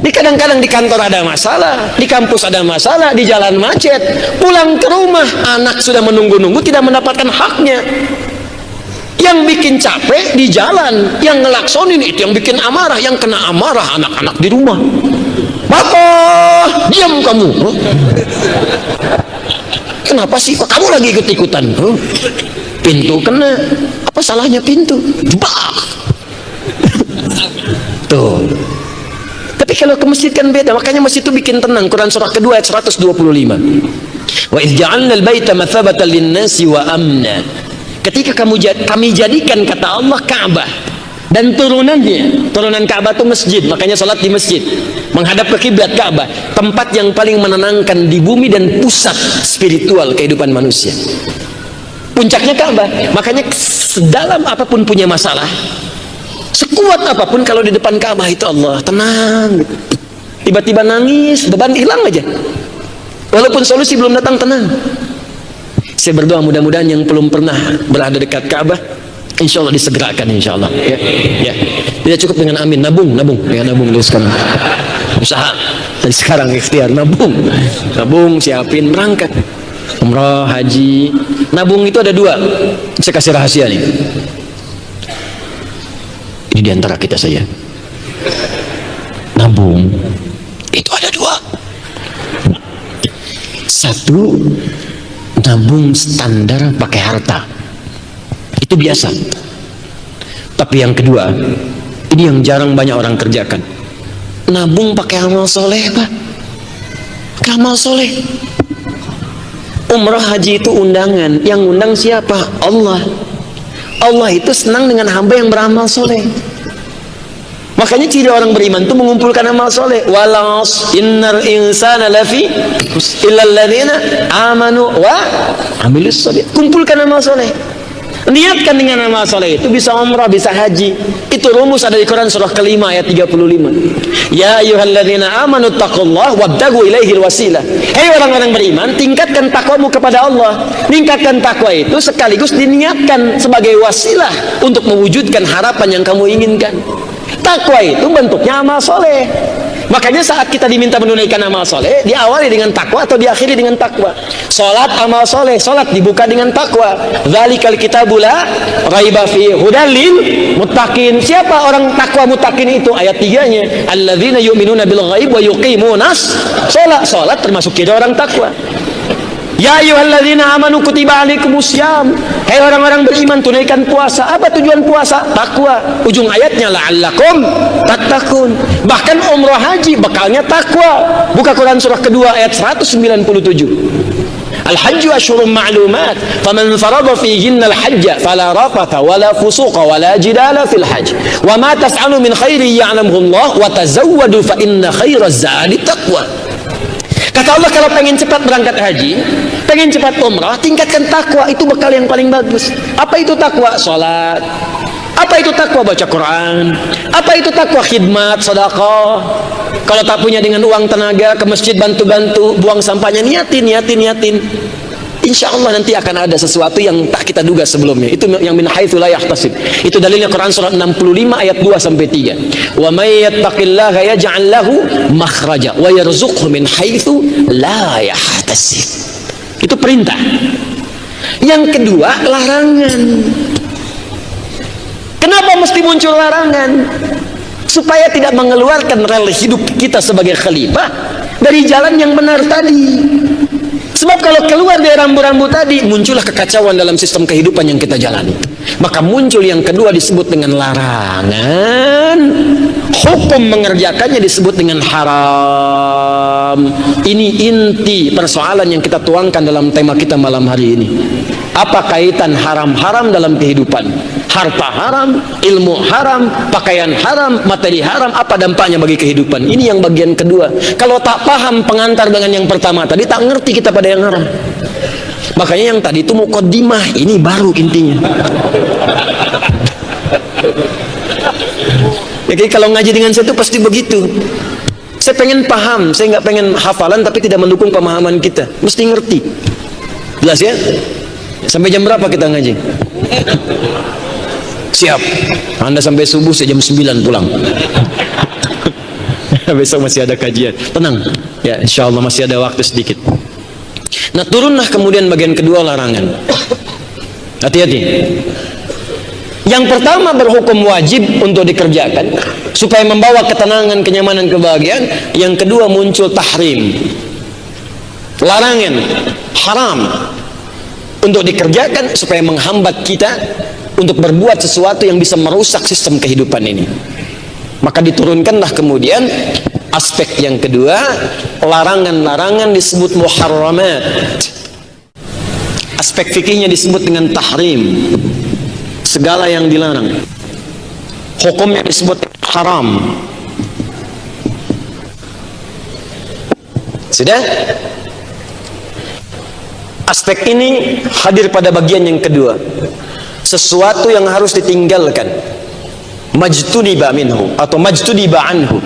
Di kadang-kadang di kantor ada masalah, di kampus ada masalah, di jalan macet, pulang ke rumah anak sudah menunggu-nunggu tidak mendapatkan haknya. Yang bikin capek di jalan, yang ngelaksonin itu yang bikin amarah, yang kena amarah anak-anak di rumah. Papa, diam kamu. Kenapa sih? Kok kamu lagi ikut-ikutan? Pintu kena. Apa salahnya pintu? Bah. Tuh. Tapi kalau ke masjid kan beda, makanya masjid itu bikin tenang. Quran surah kedua ayat 125. Wa idh ja'alna al-baita mathabatan lin-nasi wa amna. Ketika kami jadikan, kata Allah, Ka'bah dan turunannya, turunan Ka'bah itu masjid, makanya salat di masjid, menghadap ke kiblat Ka'bah, tempat yang paling menenangkan di bumi dan pusat spiritual kehidupan manusia. Puncaknya Ka'bah, makanya sedalam apapun punya masalah, sekuat apapun, kalau di depan Ka'bah itu Allah tenang. Tiba-tiba nangis, beban hilang aja. Walaupun solusi belum datang, tenang. Saya berdoa mudah-mudahan yang belum pernah berada dekat Ka'bah, Insya Allah disegerakan, insya Allah. Ya, ya. Tidak cukup dengan amin, nabung, ya, nabung dari sekarang. Usaha dari sekarang, ikhtiar, nabung, siapin berangkat umrah, haji. Nabung itu ada dua. Saya kasih rahasia nih. Ini diantara kita saja. Nabung itu ada dua. Satu, nabung standar pakai harta. Itu biasa. Tapi yang kedua, ini yang jarang banyak orang kerjakan. Nabung pakai amal soleh, Pak. Amal soleh. Umrah haji itu undangan. Yang undang siapa? Allah. Allah itu senang dengan hamba yang beramal soleh. Makanya ciri orang beriman itu mengumpulkan amal soleh. Walas innal insana lafi illal ladzina amanu wa amilus soleh. Kumpulkan amal soleh. Niatkan dengan amal soleh itu bisa umrah, bisa haji. Itu rumus ada di Quran surah kelima ayat 35. Ya ayyuhalladzina amanu taqullaha wabtagu ilaihil wasilah. Hei orang-orang beriman, tingkatkan takwamu kepada Allah. Tingkatkan takwa itu sekaligus diniatkan sebagai wasilah untuk mewujudkan harapan yang kamu inginkan. Takwa itu bentuknya amal soleh. Makanya saat kita diminta menunaikan amal soleh, diawali dengan takwa atau diakhiri dengan takwa. Salat amal soleh, salat dibuka dengan takwa. Dzalikal kitabul la raiba fi hudal lil muttaqin. Siapa orang takwa muttaqin itu? Ayat 3-nya, alladzina yu'minuna bil ghaib wa yuqimunas shalah. Salat termasuk ciri orang takwa. Ya ayyuhalladzina amanu kutiba alaikumusiyam. Hei orang-orang beriman, tunaikan puasa. Apa tujuan puasa? Takwa. Ujung ayatnya la'allakum tattaqun. Bahkan umrah haji bekalnya takwa. Buka Quran surah kedua ayat 197. Al-hajju asyhurun ma'lumat, faman farada fihinna al-hajja fala rafatha wala fusuqa wala jidala fil hajj. Wa ma taf'alu min khairin ya'lamuhu Allah wa tazawwadu fa inna khairaz zadi taqwa. Kata Allah, kalau pengen cepat berangkat haji, pengen cepat umrah, tingkatkan takwa. Itu bekal yang paling bagus. Apa itu takwa? Salat. Apa itu takwa? Baca Quran. Apa itu takwa? Khidmat, sedekah. Kalau tak punya dengan uang tenaga, ke masjid bantu-bantu, buang sampahnya, niatin. Insya Allah nanti akan ada sesuatu yang tak kita duga sebelumnya. Itu yang min haitsu la yahtasib. Itu dalilnya Quran surat 65 ayat 2-3. Wa may yattaqillaha yaj'al lahu makhraja wa yarzuqhu min haitsu la yahtasib. Itu perintah. Yang kedua, larangan. Kenapa mesti muncul larangan? Supaya tidak mengeluarkan rel hidup kita sebagai khalifah dari jalan yang benar tadi. Sebab kalau keluar dari rambu-rambu tadi, muncullah kekacauan dalam sistem kehidupan yang kita jalani. Maka muncul yang kedua disebut dengan larangan. Hukum mengerjakannya disebut dengan haram. Ini inti persoalan yang kita tuangkan dalam tema kita malam hari ini. Apa kaitan haram-haram dalam kehidupan? Harta haram, ilmu haram, pakaian haram, materi haram, apa dampaknya bagi kehidupan? Ini yang bagian kedua. Kalau tak paham pengantar dengan yang pertama tadi, tak ngerti kita pada yang haram. Makanya yang tadi itu muqaddimah, ini baru intinya. Jadi kalau ngaji dengan saya itu pasti begitu. Saya pengen paham, saya nggak pengen hafalan tapi tidak mendukung pemahaman kita. Mesti ngerti. Jelas ya? Sampai jam berapa kita ngaji? Siap. Anda sampai subuh, saya jam 9 pulang. Besok masih ada kajian. Tenang. Ya, insya Allah masih ada waktu sedikit. Nah, turunlah kemudian bagian kedua, larangan. Hati-hati. Yang pertama berhukum wajib untuk dikerjakan supaya membawa ketenangan, kenyamanan, kebahagiaan. Yang kedua muncul tahrim. Larangan, haram untuk dikerjakan supaya menghambat kita untuk berbuat sesuatu yang bisa merusak sistem kehidupan ini. Maka diturunkanlah kemudian aspek yang kedua, larangan-larangan disebut muharramat. Aspek fikihnya disebut dengan tahrim. Segala yang dilarang. Hukumnya disebut haram. Sudah? Aspek ini hadir pada bagian yang kedua. Sesuatu yang harus ditinggalkan, majtuniba minhu atau majtuniba anhu,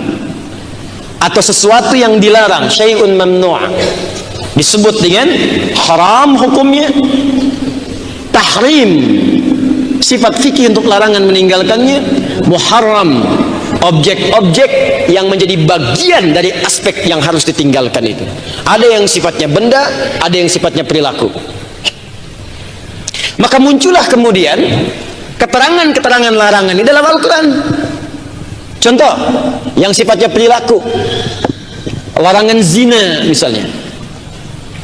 atau sesuatu yang dilarang, syai'un mamnu', disebut dengan haram hukumnya. Tahrim, sifat fikih untuk larangan meninggalkannya muharram, objek-objek yang menjadi bagian dari aspek yang harus ditinggalkan itu. Ada yang sifatnya benda, ada yang sifatnya perilaku. Maka muncullah kemudian keterangan-keterangan larangan di dalam Al-Quran. Contoh yang sifatnya perilaku, larangan zina misalnya,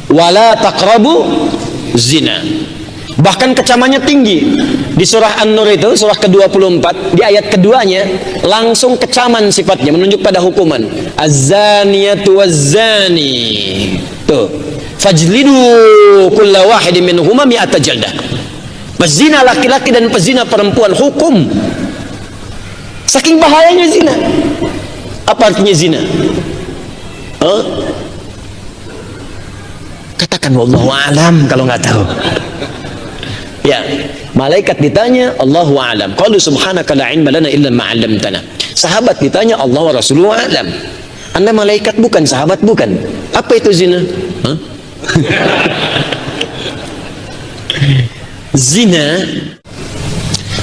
wala taqrabu zina. Bahkan kecamannya tinggi. Di surah An-Nur itu, surah ke-24, di ayat keduanya langsung kecaman sifatnya, menunjuk pada hukuman. Az-zaniyatu waz-zani. Tuh. Fajlidu kulla wahidin minhuma mi'ata jaldah. Pezina laki-laki dan pezina perempuan hukum. Saking bahayanya zina. Apa artinya zina? Katakan wallahu a'lam kalau nggak tahu. Ya, malaikat ditanya, Allahu a'lam. Qalu subhanaka la ilma lana illa ma 'allamtana. Sahabat ditanya, Allah wa rasuluhu a'lam. Anda malaikat bukan, sahabat bukan. Apa itu zina? Zina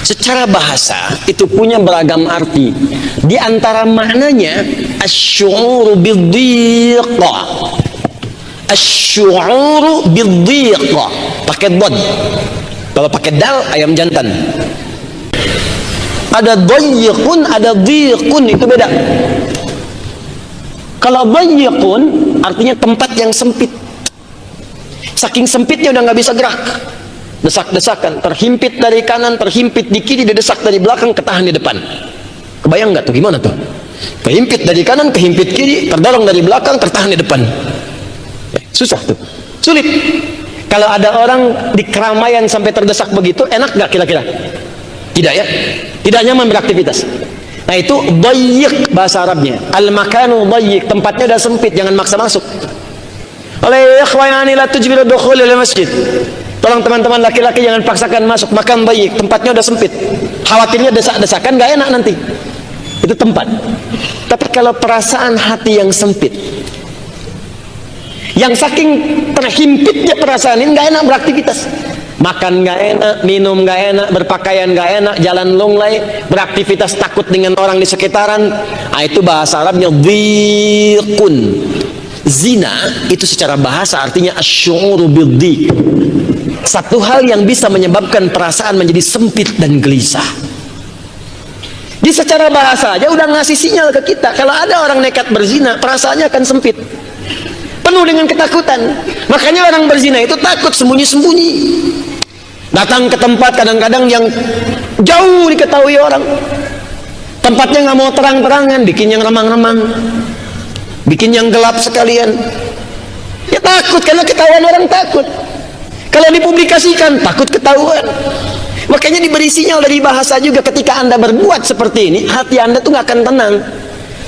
secara bahasa itu punya beragam arti. Di antara maknanya asy'uru bidhiqa. Asy'uru bidhiqa. Pakai dhad. Kalau pakai dal, ayam jantan. Ada dhayiqun, ada dhiqun, itu beda. Kalau dhayiqun artinya tempat yang sempit. Saking sempitnya udah nggak bisa gerak. Desak-desakan, terhimpit dari kanan, terhimpit di kiri, didesak dari belakang, ketahan di depan. Kebayang nggak tuh gimana tuh? Kehimpit dari kanan, kehimpit kiri, terdorong dari belakang, tertahan di depan. Susah tuh, sulit. Kalau ada orang di keramaian sampai terdesak begitu, enak gak kira-kira? Tidak ya? Tidak nyaman beraktivitas. Nah itu dhayiq bahasa Arabnya. Al-makanu dhayiq, tempatnya udah sempit, jangan maksa masuk. Oleh ikhwani la tujbiru dukhul ila masjid. Tolong teman-teman laki-laki jangan paksakan masuk makan dhayiq, tempatnya udah sempit. Khawatirnya desak-desakan gak enak nanti. Itu tempat. Tapi kalau perasaan hati yang sempit, yang saking terhimpitnya perasaan ini nggak enak beraktivitas, makan nggak enak, minum nggak enak, berpakaian nggak enak, jalan lunglai, beraktivitas takut dengan orang di sekitaran. Nah, itu bahasa Arabnya dhiqun. Zina itu secara bahasa artinya asy'uru bidhiq. Satu hal yang bisa menyebabkan perasaan menjadi sempit dan gelisah. Di secara bahasa aja udah ngasih sinyal ke kita, kalau ada orang nekat berzina, perasaannya akan sempit, penuh dengan ketakutan. Makanya orang berzina itu takut sembunyi-sembunyi, datang ke tempat kadang-kadang yang jauh diketahui orang, tempatnya nggak mau terang-terangan, bikin yang remang-remang, bikin yang gelap sekalian. Ya takut karena ketahuan orang, takut. Kalau dipublikasikan takut ketahuan. Makanya diberi sinyal dari bahasa juga, ketika Anda berbuat seperti ini, hati Anda tuh nggak akan tenang.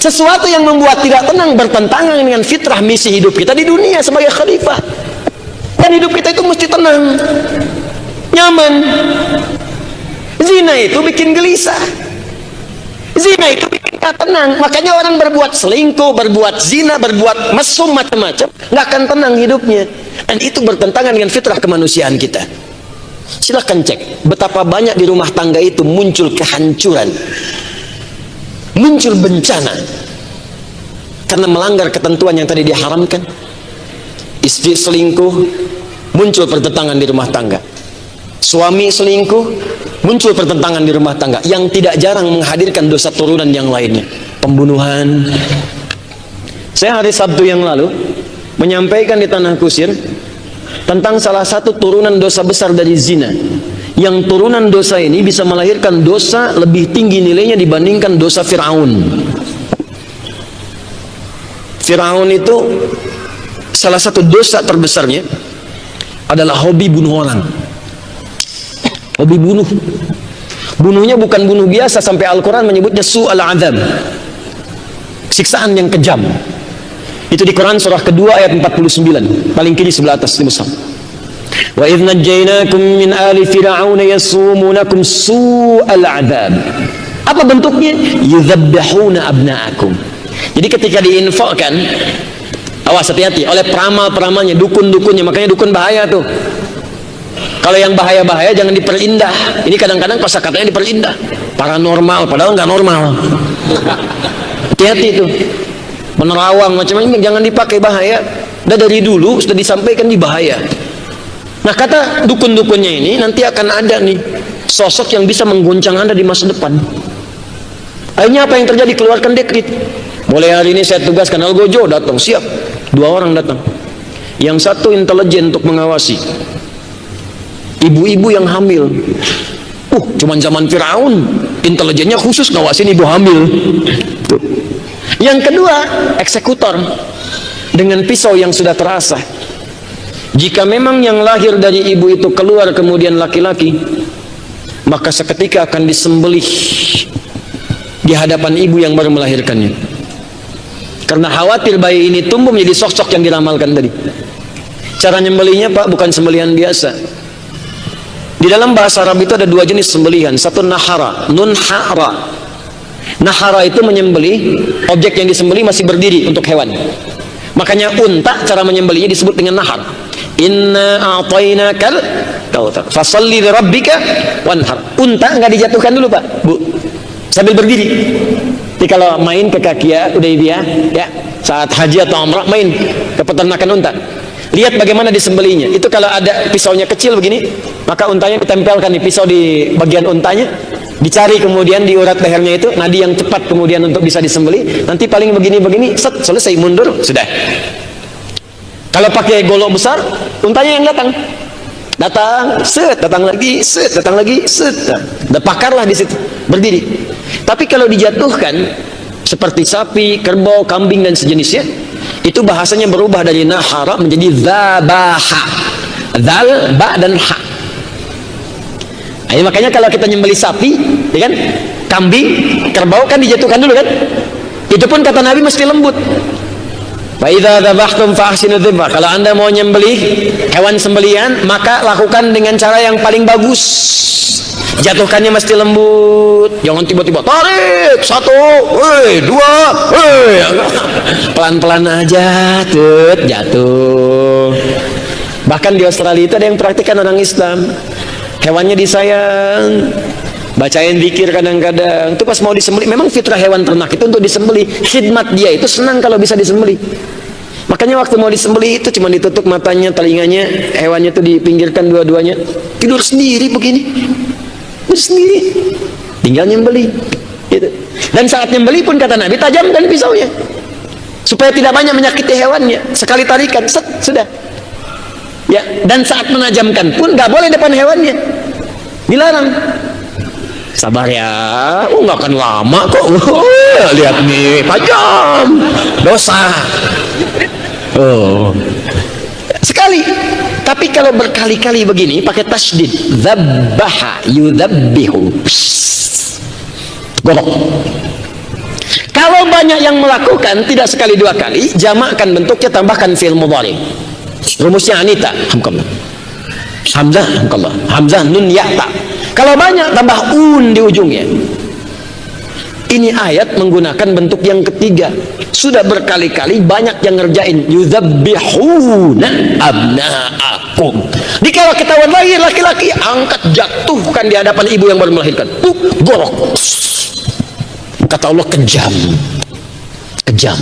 Sesuatu yang membuat tidak tenang bertentangan dengan fitrah misi hidup kita di dunia sebagai khalifah. Dan hidup kita itu mesti tenang, nyaman. Zina itu bikin gelisah, zina itu bikin gak tenang. Makanya orang berbuat selingkuh, berbuat zina, berbuat mesum, macam-macam, nggak akan tenang hidupnya. Dan itu bertentangan dengan fitrah kemanusiaan kita. Silahkan cek betapa banyak di rumah tangga itu muncul kehancuran, muncul bencana karena melanggar ketentuan yang tadi diharamkan. Istri selingkuh, muncul pertentangan di rumah tangga. Suami selingkuh, muncul pertentangan di rumah tangga, yang tidak jarang menghadirkan dosa turunan yang lainnya, pembunuhan. Saya hari Sabtu yang lalu menyampaikan di Tanah Kusir tentang salah satu turunan dosa besar dari zina, yang turunan dosa ini bisa melahirkan dosa lebih tinggi nilainya dibandingkan dosa Fir'aun. Fir'aun itu salah satu dosa terbesarnya adalah hobi bunuh orang, hobi bunuh. Bunuhnya bukan bunuh biasa, sampai Al-Quran menyebutnya su'al azab, siksaan yang kejam. Itu di Quran surah kedua ayat 49, paling kiri sebelah atas di mushaf. Wa idh najjaynakum min ali fir'aun yasumunakum su'al adzab. Apa bentuknya? Yudzabbihuna abna'akum. Jadi ketika diinfakkan, awas hati-hati oleh peramal-peramalnya, dukun-dukunnya, makanya dukun bahaya tuh. Kalau yang bahaya-bahaya jangan diperindah. Ini kadang-kadang kosakatanya diperindah. Paranormal, padahal nggak normal. Hati-hati itu. Menerawang macam-macam jangan dipakai, bahaya. Udah dari dulu sudah disampaikan di bahaya. Nah, kata dukun-dukunnya ini nanti akan ada nih sosok yang bisa menggoncang Anda di masa depan. Akhirnya apa yang terjadi? Keluarkan dekret. Mulai hari ini saya tugaskan Algojo datang, siap. 2 orang datang. Yang satu intelijen untuk mengawasi ibu-ibu yang hamil. Cuman zaman Firaun intelijennya khusus ngawasin ibu hamil. Tuh. Yang kedua, eksekutor dengan pisau yang sudah terasah. Jika memang yang lahir dari ibu itu keluar kemudian laki-laki, maka seketika akan disembelih di hadapan ibu yang baru melahirkannya. Karena khawatir bayi ini tumbuh menjadi sosok yang diramalkan tadi. Cara nyembelihnya, Pak, bukan sembelihan biasa. Di dalam bahasa Arab itu ada 2 jenis sembelihan. Satu nahara, nunhara. Nahara itu menyembelih objek yang disembelih masih berdiri untuk hewan. Makanya unta cara menyembelihnya disebut dengan nahar. Inna a'tainakal kautsar fasalli li rabbika wanhar. Unta nggak dijatuhkan dulu, Pak, Bu, sambil berdiri. Jadi kalau main ke Kakia Udaybiyah ya, saat haji atau umrah main ke peternakan unta, lihat bagaimana disembelihnya. Itu kalau ada pisaunya kecil begini, maka untanya ditempelkan di pisau di bagian untanya, dicari kemudian di urat lehernya itu nadi yang cepat kemudian untuk bisa disembelih. Nanti paling begini-begini, set, selesai, mundur, sudah. Kalau pakai golok besar, untanya yang datang, set, datang lagi, set, datang lagi, set. Udah pakarlah di situ, berdiri. Tapi kalau dijatuhkan seperti sapi, kerbau, kambing dan sejenisnya, itu bahasanya berubah dari nahara menjadi zabaha. Zal, ba dan ha. Nah, makanya kalau kita nyembelih sapi, ya kan, kambing, kerbau kan dijatuhkan dulu kan. Itu pun kata Nabi mesti lembut. Fa idza dzabhtum fa ahsinu dzibha. Kalau Anda mau nyembelih hewan sembelihan, maka lakukan dengan cara yang paling bagus. Jatuhkannya mesti lembut, jangan tiba-tiba tarik 1, 2, pelan-pelan aja, jatuh. Bahkan di Australia itu ada yang praktikkan orang Islam, hewannya disayang, bacain zikir kadang-kadang. Itu pas mau disembelih, memang fitrah hewan ternak itu untuk disembelih, khidmat dia itu senang kalau bisa disembelih. Makanya waktu mau disembelih itu cuma ditutup matanya, telinganya, hewannya itu dipinggirkan dua-duanya, tidur sendiri begini. Sendiri, tinggal nyembelih gitu. Dan saat nyembelih pun kata Nabi tajamkan pisaunya supaya tidak banyak menyakiti hewannya. Sekali tarikan, set, sudah ya. Dan saat menajamkan pun nggak boleh depan hewannya, dilarang. Sabar ya, nggak akan lama kok. Lihat nih, tajam, dosa. Sekali. Tapi kalau berkali-kali begini pakai tasydid, dzabbaha yudzabbihu, gorok. Kalau banyak yang melakukan tidak sekali 2 kali, jamakkan bentuknya, tambahkan fi'il mudhari. Rumusnya anita, hamdallah, hamzah, hamdallah, hamzah nun ya ta. Kalau banyak tambah un di ujungnya. Ini ayat menggunakan bentuk yang ketiga. Sudah berkali-kali banyak yang ngerjain yudzabbihuna abna'akum. Dikala ketahuan lahir laki-laki, angkat, jatuhkan di hadapan ibu yang baru melahirkan. Gorok. Kata Allah, kejam. Kejam.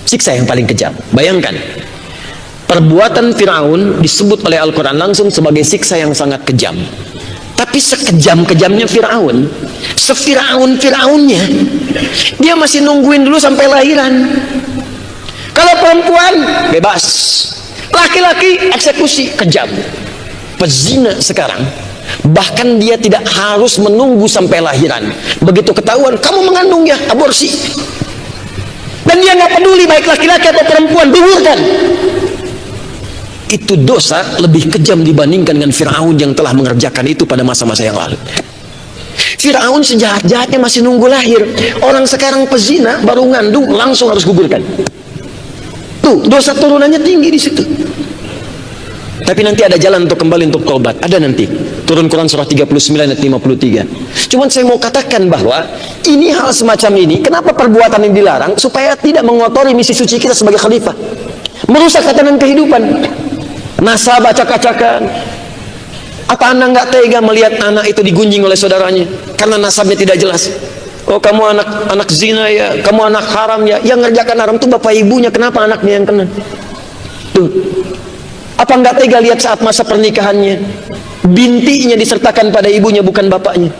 Siksa yang paling kejam. Bayangkan, perbuatan Firaun disebut oleh Al-Quran langsung sebagai siksa yang sangat kejam. Tapi sekejam-kejamnya Firaun, sefiraun-firaunnya, dia masih nungguin dulu sampai lahiran. Kalau perempuan bebas, laki-laki eksekusi, kejam. Pezina sekarang bahkan dia tidak harus menunggu sampai lahiran. Begitu ketahuan kamu mengandung ya, aborsi. Dan dia nggak peduli baik laki-laki atau perempuan, digugurkan. Itu dosa lebih kejam dibandingkan dengan Firaun yang telah mengerjakan itu pada masa-masa yang lalu. Firaun sejahat-jahatnya masih nunggu lahir. Orang sekarang pezina baru ngandung langsung harus gugurkan. Tuh, dosa turunannya tinggi di situ. Tapi nanti ada jalan untuk kembali untuk taubat. Ada nanti. Turun Quran surah 39 ayat 53. Cuman saya mau katakan bahwa ini hal semacam ini, kenapa perbuatan ini dilarang? Supaya tidak mengotori misi suci kita sebagai khalifah. Merusak tatanan kehidupan. Nasab acak-acakan, Apa Anda nggak tega melihat anak itu digunjing oleh saudaranya karena nasabnya tidak jelas? Oh, kamu anak zina ya, kamu anak haram ya. Yang ngerjakan haram itu bapak ibunya, kenapa anaknya yang kena? Tuh. Apa nggak tega lihat saat masa pernikahannya bintinya disertakan pada ibunya bukan bapaknya?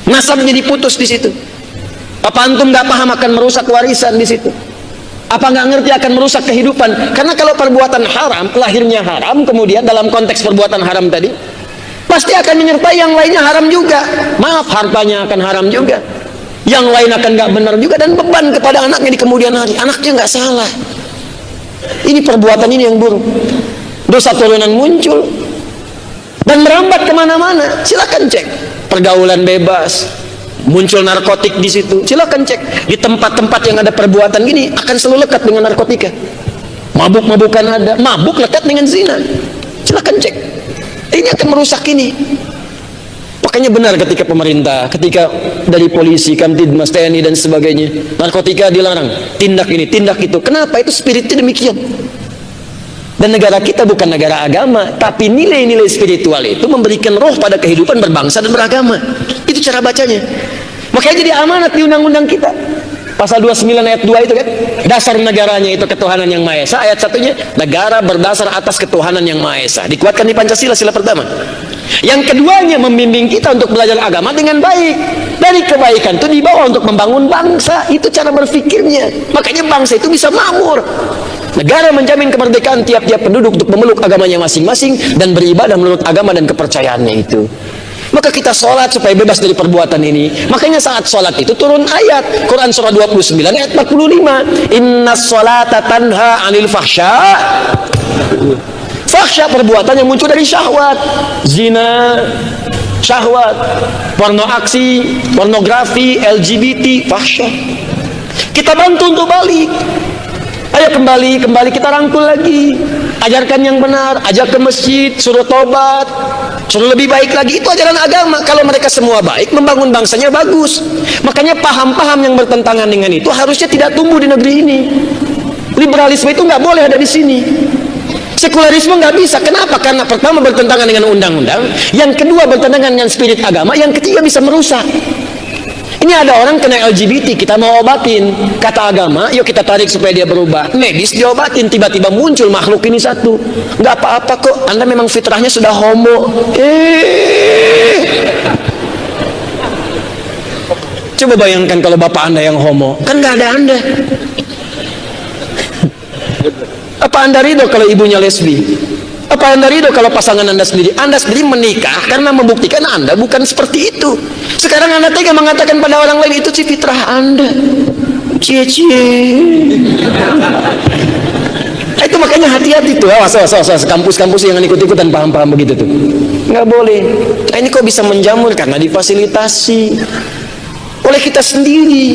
Nasabnya diputus di situ. Apa antum nggak paham akan merusak warisan di situ? Apa nggak ngerti akan merusak kehidupan? Karena kalau perbuatan haram, lahirnya haram, kemudian dalam konteks perbuatan haram tadi, pasti akan menyertai yang lainnya haram juga. Maaf, hartanya akan haram juga. Yang lain akan nggak benar juga, dan beban kepada anaknya di kemudian hari. Anaknya nggak salah. Ini perbuatan ini yang buruk. Dosa turunan muncul dan merambat kemana-mana. Silakan cek. Pergaulan bebas, muncul narkotik di situ. Silakan cek. Di tempat-tempat yang ada perbuatan gini akan selalu lekat dengan narkotika. Mabuk-mabukan ada, mabuk lekat dengan zina. Silakan cek. Ini akan merusak ini. Makanya benar ketika pemerintah, ketika dari polisi, Kamtidmas, TNI dan sebagainya, narkotika dilarang, tindak ini, tindak itu. Kenapa? Itu spiritnya demikian. Dan negara kita bukan negara agama, tapi nilai-nilai spiritual itu memberikan roh pada kehidupan berbangsa dan beragama. Itu cara bacanya. Makanya jadi amanat di undang-undang kita. Pasal 29 ayat 2 itu kan, dasar negaranya itu ketuhanan yang Maha Esa. Ayat satunya, negara berdasar atas ketuhanan yang Maha Esa. Dikuatkan di Pancasila, sila pertama. Yang keduanya, membimbing kita untuk belajar agama dengan baik. Dari kebaikan itu dibawa untuk membangun bangsa. Itu cara berpikirnya. Makanya bangsa itu bisa makmur. Negara menjamin kemerdekaan tiap-tiap penduduk untuk memeluk agamanya masing-masing dan beribadah menurut agama dan kepercayaannya itu. Maka kita sholat supaya bebas dari perbuatan ini. Makanya saat sholat itu turun ayat Quran surah 29 ayat 45. Inna sholata tanha anil fahsya. Fahsya perbuatan yang muncul dari syahwat. Zina, syahwat, porno aksi, pornografi, LGBT, fahsya. Kita bantu untuk balik. Ayo kembali kita rangkul lagi. Ajarkan yang benar, ajak ke masjid, suruh tobat, suruh lebih baik lagi. Itu ajaran agama. Kalau mereka semua baik, membangun bangsanya bagus. Makanya paham-paham yang bertentangan dengan itu harusnya tidak tumbuh di negeri ini. Liberalisme itu nggak boleh ada di sini. Sekularisme nggak bisa. Kenapa? Karena pertama bertentangan dengan undang-undang, yang kedua bertentangan dengan spirit agama, yang ketiga bisa merusak. Ini ada orang kena LGBT, kita mau obatin, kata agama, yuk kita tarik supaya dia berubah. Medis diobatin, tiba-tiba muncul makhluk ini satu. Nggak apa-apa kok, Anda memang fitrahnya sudah homo. Coba bayangkan kalau bapak Anda yang homo, kan nggak ada Anda. Apa Anda ridho kalau ibunya lesbi? Apa Anda ridho kalau pasangan Anda sendiri menikah karena membuktikan Anda bukan seperti itu? Sekarang Anda tega mengatakan pada orang lain itu fitrah Anda. Cie-cie. Itu makanya hati-hati tuh. Awas, kampus-kampus yang ikut-ikutan paham-paham begitu tuh. Nggak boleh. Nah, ini kok bisa menjamur karena difasilitasi oleh kita sendiri.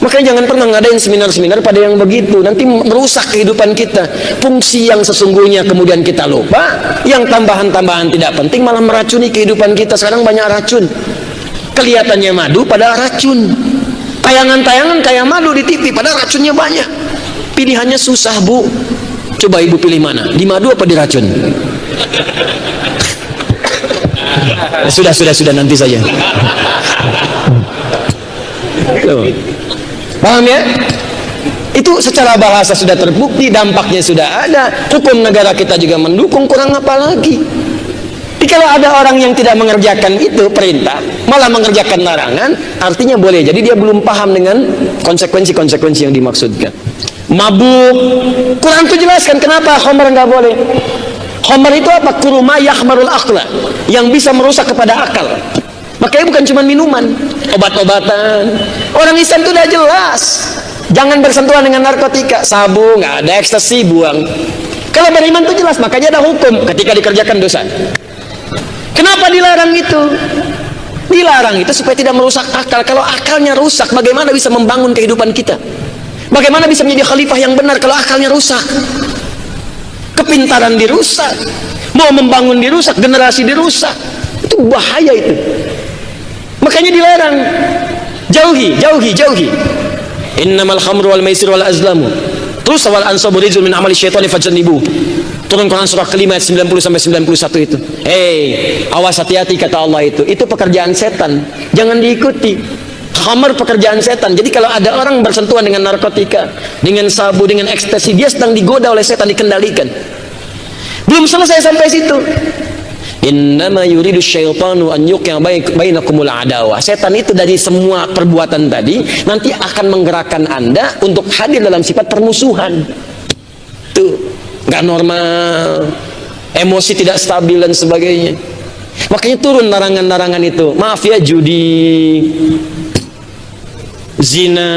Makanya jangan pernah ngadain seminar-seminar pada yang begitu. Nanti merusak kehidupan kita. Fungsi yang sesungguhnya kemudian kita lupa. Yang tambahan-tambahan tidak penting malah meracuni kehidupan kita. Sekarang banyak racun. Kelihatannya madu padahal racun. Tayangan-tayangan kayak madu di TV padahal racunnya banyak. Pilihannya susah, Bu. Coba ibu pilih mana? Di madu apa di racun? Sudah nanti saja. Paham ya? Itu secara bahasa sudah terbukti, dampaknya sudah ada, hukum negara kita juga mendukung, kurang apa lagi? Jadi kalau ada orang yang tidak mengerjakan itu perintah, malah mengerjakan larangan, artinya boleh. Jadi dia belum paham dengan konsekuensi-konsekuensi yang dimaksudkan. Mabuk, Quran itu jelaskan kenapa khamar nggak boleh. Khamar itu apa? Kuruma yahmarul akla, yang bisa merusak kepada akal. Makanya bukan cuma minuman, obat-obatan. Orang Islam itu udah jelas. Jangan bersentuhan dengan narkotika, sabu, nggak ada, ekstasi, buang. Kalau beriman itu jelas, makanya ada hukum ketika dikerjakan dosa. Kenapa dilarang itu? Dilarang itu supaya tidak merusak akal. Kalau akalnya rusak, bagaimana bisa membangun kehidupan kita? Bagaimana bisa menjadi khalifah yang benar kalau akalnya rusak? Kepintaran dirusak, mau membangun dirusak, generasi dirusak. Itu bahaya itu. Makanya dilarang. Jauhi. Innamal khamru wal maisir wal azlamu terus wal ansabu rizul min amali syaitani fajtanibu. turun Quran surah kelima ayat 90 sampai 91 itu. Awas, hati-hati kata Allah itu. Itu pekerjaan setan. Jangan diikuti. Khamar pekerjaan setan. Jadi kalau ada orang bersentuhan dengan narkotika, dengan sabu, dengan ekstasi, dia sedang digoda oleh setan, dikendalikan. Belum selesai sampai situ. Innama yuridu syaitanu an yuqi'a bainakumul adawah. Setan itu dari semua perbuatan tadi nanti akan menggerakkan Anda untuk hadir dalam sifat permusuhan. Tuh, nggak normal, emosi tidak stabil dan sebagainya. Makanya turun larangan-larangan itu. Maaf ya, judi, zina,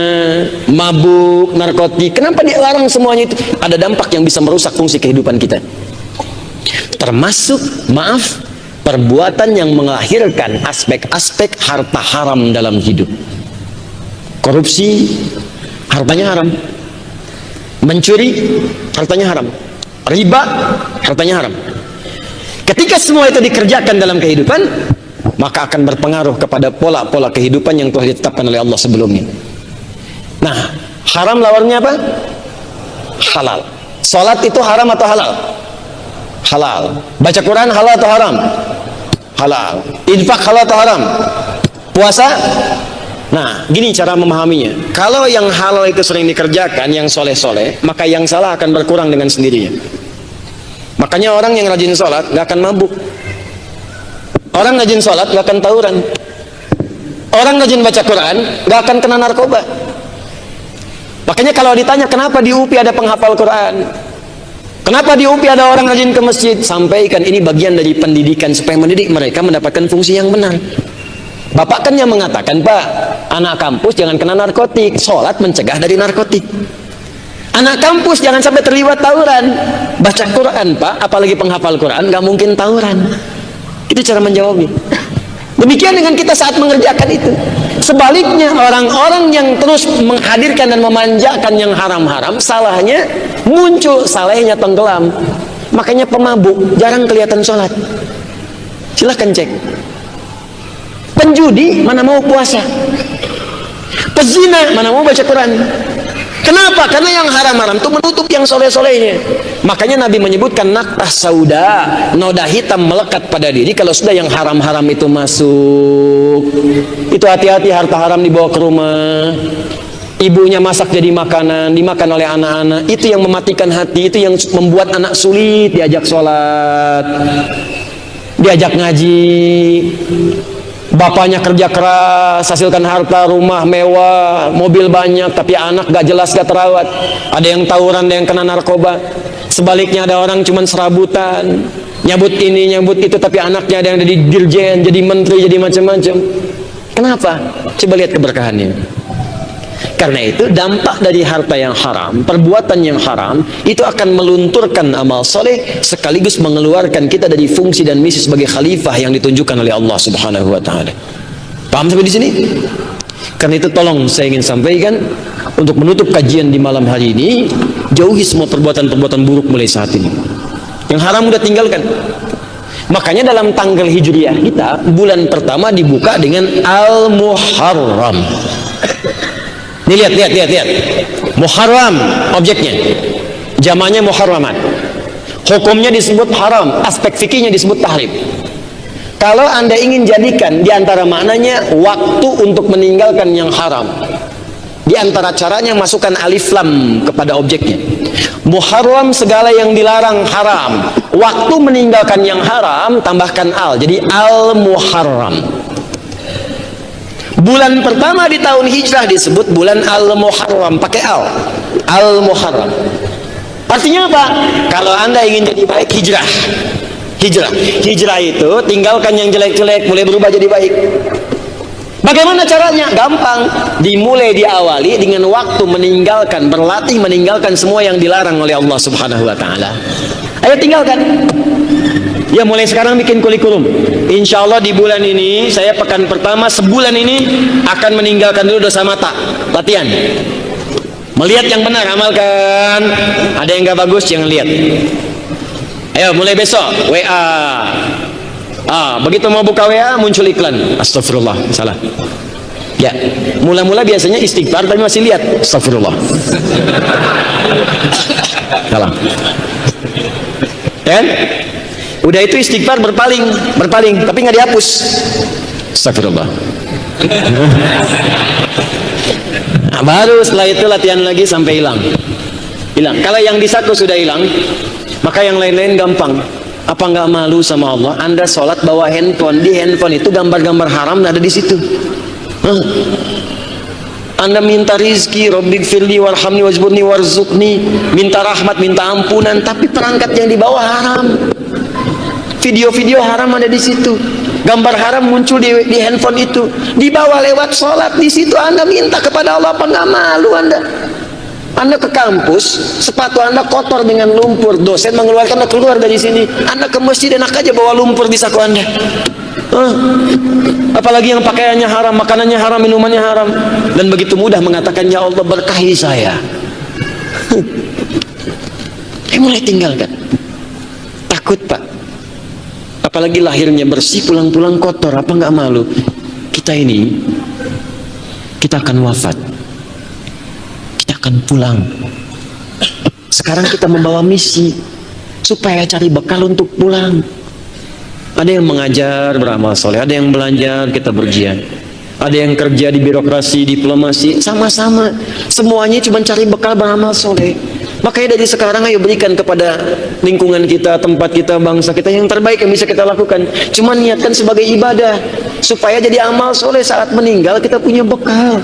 mabuk, narkotik. Kenapa dilarang semuanya itu? Ada dampak yang bisa merusak fungsi kehidupan kita. Termasuk, maaf, perbuatan yang melahirkan aspek-aspek harta haram dalam hidup. Korupsi, hartanya haram. Mencuri, hartanya haram. Riba, hartanya haram. Ketika semua itu dikerjakan dalam kehidupan, maka akan berpengaruh kepada pola-pola kehidupan yang telah ditetapkan oleh Allah sebelumnya. Nah, haram lawannya apa? Halal. Salat itu haram atau halal? Halal. Baca Quran halal atau haram? Halal. Infak halal atau haram? Puasa? Nah, gini cara memahaminya. Kalau yang halal itu sering dikerjakan, yang soleh-soleh, maka yang salah akan berkurang dengan sendirinya. Makanya orang yang rajin sholat gak akan mabuk. Orang rajin sholat gak akan tawuran. Orang rajin baca Quran gak akan kena narkoba. Makanya kalau ditanya kenapa di UPI ada penghafal Quran, kenapa di UPI ada orang rajin ke masjid, sampaikan ini bagian dari pendidikan supaya mendidik mereka mendapatkan fungsi yang benar. Bapak kan yang mengatakan, Pak, anak kampus jangan kena narkotik, sholat mencegah dari narkotik. Anak kampus jangan sampai terlibat tawuran, baca Quran, Pak, apalagi penghafal Quran, gak mungkin tawuran. Itu cara menjawabnya. Demikian dengan kita saat mengerjakan itu. Sebaliknya, orang-orang yang terus menghadirkan dan memanjakan yang haram-haram, salahnya muncul, salahnya tenggelam. Makanya pemabuk jarang kelihatan sholat. Silahkan cek. Penjudi mana mau puasa, pezina mana mau baca Quran. Kenapa? Karena yang haram-haram itu menutup yang soleh-solehnya. Makanya Nabi menyebutkan naktah sauda, noda hitam melekat pada diri kalau sudah yang haram-haram itu masuk. Itu hati-hati, harta haram dibawa ke rumah, ibunya masak jadi makanan, dimakan oleh anak-anak. Itu yang mematikan hati, itu yang membuat anak sulit diajak sholat, diajak ngaji. Bapaknya kerja keras, hasilkan harta, rumah mewah, mobil banyak, tapi anak gak jelas, gak terawat. Ada yang tawuran, ada yang kena narkoba. Sebaliknya ada orang cuman serabutan, nyabut ini, nyabut itu, tapi anaknya ada yang jadi dirjen, jadi menteri, jadi macam-macam. Kenapa? Coba lihat keberkahannya. Karena itu dampak dari harta yang haram, perbuatan yang haram, itu akan melunturkan amal soleh sekaligus mengeluarkan kita dari fungsi dan misi sebagai khalifah yang ditunjukkan oleh Allah Subhanahu wa Ta'ala. Paham sampai di sini? Karena itu tolong saya ingin sampaikan untuk menutup kajian di malam hari ini, jauhi semua perbuatan-perbuatan buruk mulai saat ini. Yang haram udah tinggalkan. Makanya dalam tanggal hijriah kita, bulan pertama dibuka dengan Al-Muharram. Nih lihat. Muharram objeknya. Jamaknya muharramat. Hukumnya disebut haram, aspek fikihnya disebut tahrim. Kalau Anda ingin jadikan di antara maknanya waktu untuk meninggalkan yang haram. Di antara caranya masukkan alif lam kepada objeknya. Muharram segala yang dilarang haram. Waktu meninggalkan yang haram tambahkan al. Jadi al-muharram. Bulan pertama di tahun hijrah disebut bulan Al-Muharram, pakai Al-Muharram. Artinya apa? Kalau Anda ingin jadi baik, hijrah itu tinggalkan yang jelek-jelek, mulai berubah jadi baik. Bagaimana caranya? Gampang. Dimulai diawali dengan waktu meninggalkan, berlatih meninggalkan semua yang dilarang oleh Allah Subhanahu wa Ta'ala. Ayo tinggalkan. Ya, mulai sekarang bikin kurikulum. Insya Allah di bulan ini, saya pekan pertama sebulan ini akan meninggalkan dulu dosa mata. Latihan. Melihat yang benar, amalkan. Ada yang gak bagus, jangan lihat. Ayo, mulai besok WA. Begitu mau buka WA muncul iklan. Astagfirullah, salah. Ya, mula-mula biasanya istighfar tapi masih lihat. Astagfirullah. Salah. ya kan? Udah itu istighfar berpaling, tapi nggak dihapus. Astagfirullah. Nah, baru setelah itu latihan lagi sampai hilang. Kalau yang di satu sudah hilang, maka yang lain-lain gampang. Apa nggak malu sama Allah? Anda sholat bawa handphone, di handphone itu gambar-gambar haram ada di situ. Anda minta rizki, Rabbighfirli warhamni wajburni warzuqni, minta rahmat, minta ampunan, tapi perangkat yang dibawa haram. Video-video haram ada di situ. Gambar haram muncul di handphone itu, dibawa lewat sholat di situ. Anda minta kepada Allah, apa nggak malu Anda? Anda ke kampus, sepatu Anda kotor dengan lumpur, dosen mengeluarkan Anda keluar dari sini. Anda ke masjid enak aja bawa lumpur di saku Anda. Apalagi yang pakaiannya haram, makanannya haram, minumannya haram, dan begitu mudah mengatakan, ya Allah berkahi saya. Mulai tinggalkan. Takut Pak. Apalagi lahirnya bersih, pulang-pulang kotor, apa nggak malu? Kita akan wafat. Akan pulang. Sekarang kita membawa misi supaya cari bekal untuk pulang. Ada yang mengajar beramal soleh, ada yang belajar kita berjihad, ada yang kerja di birokrasi, diplomasi, sama-sama. Semuanya cuma cari bekal beramal soleh. Makanya dari sekarang ayo berikan kepada lingkungan kita, tempat kita, bangsa kita yang terbaik yang bisa kita lakukan. Cuma niatkan sebagai ibadah supaya jadi amal soleh saat meninggal kita punya bekal.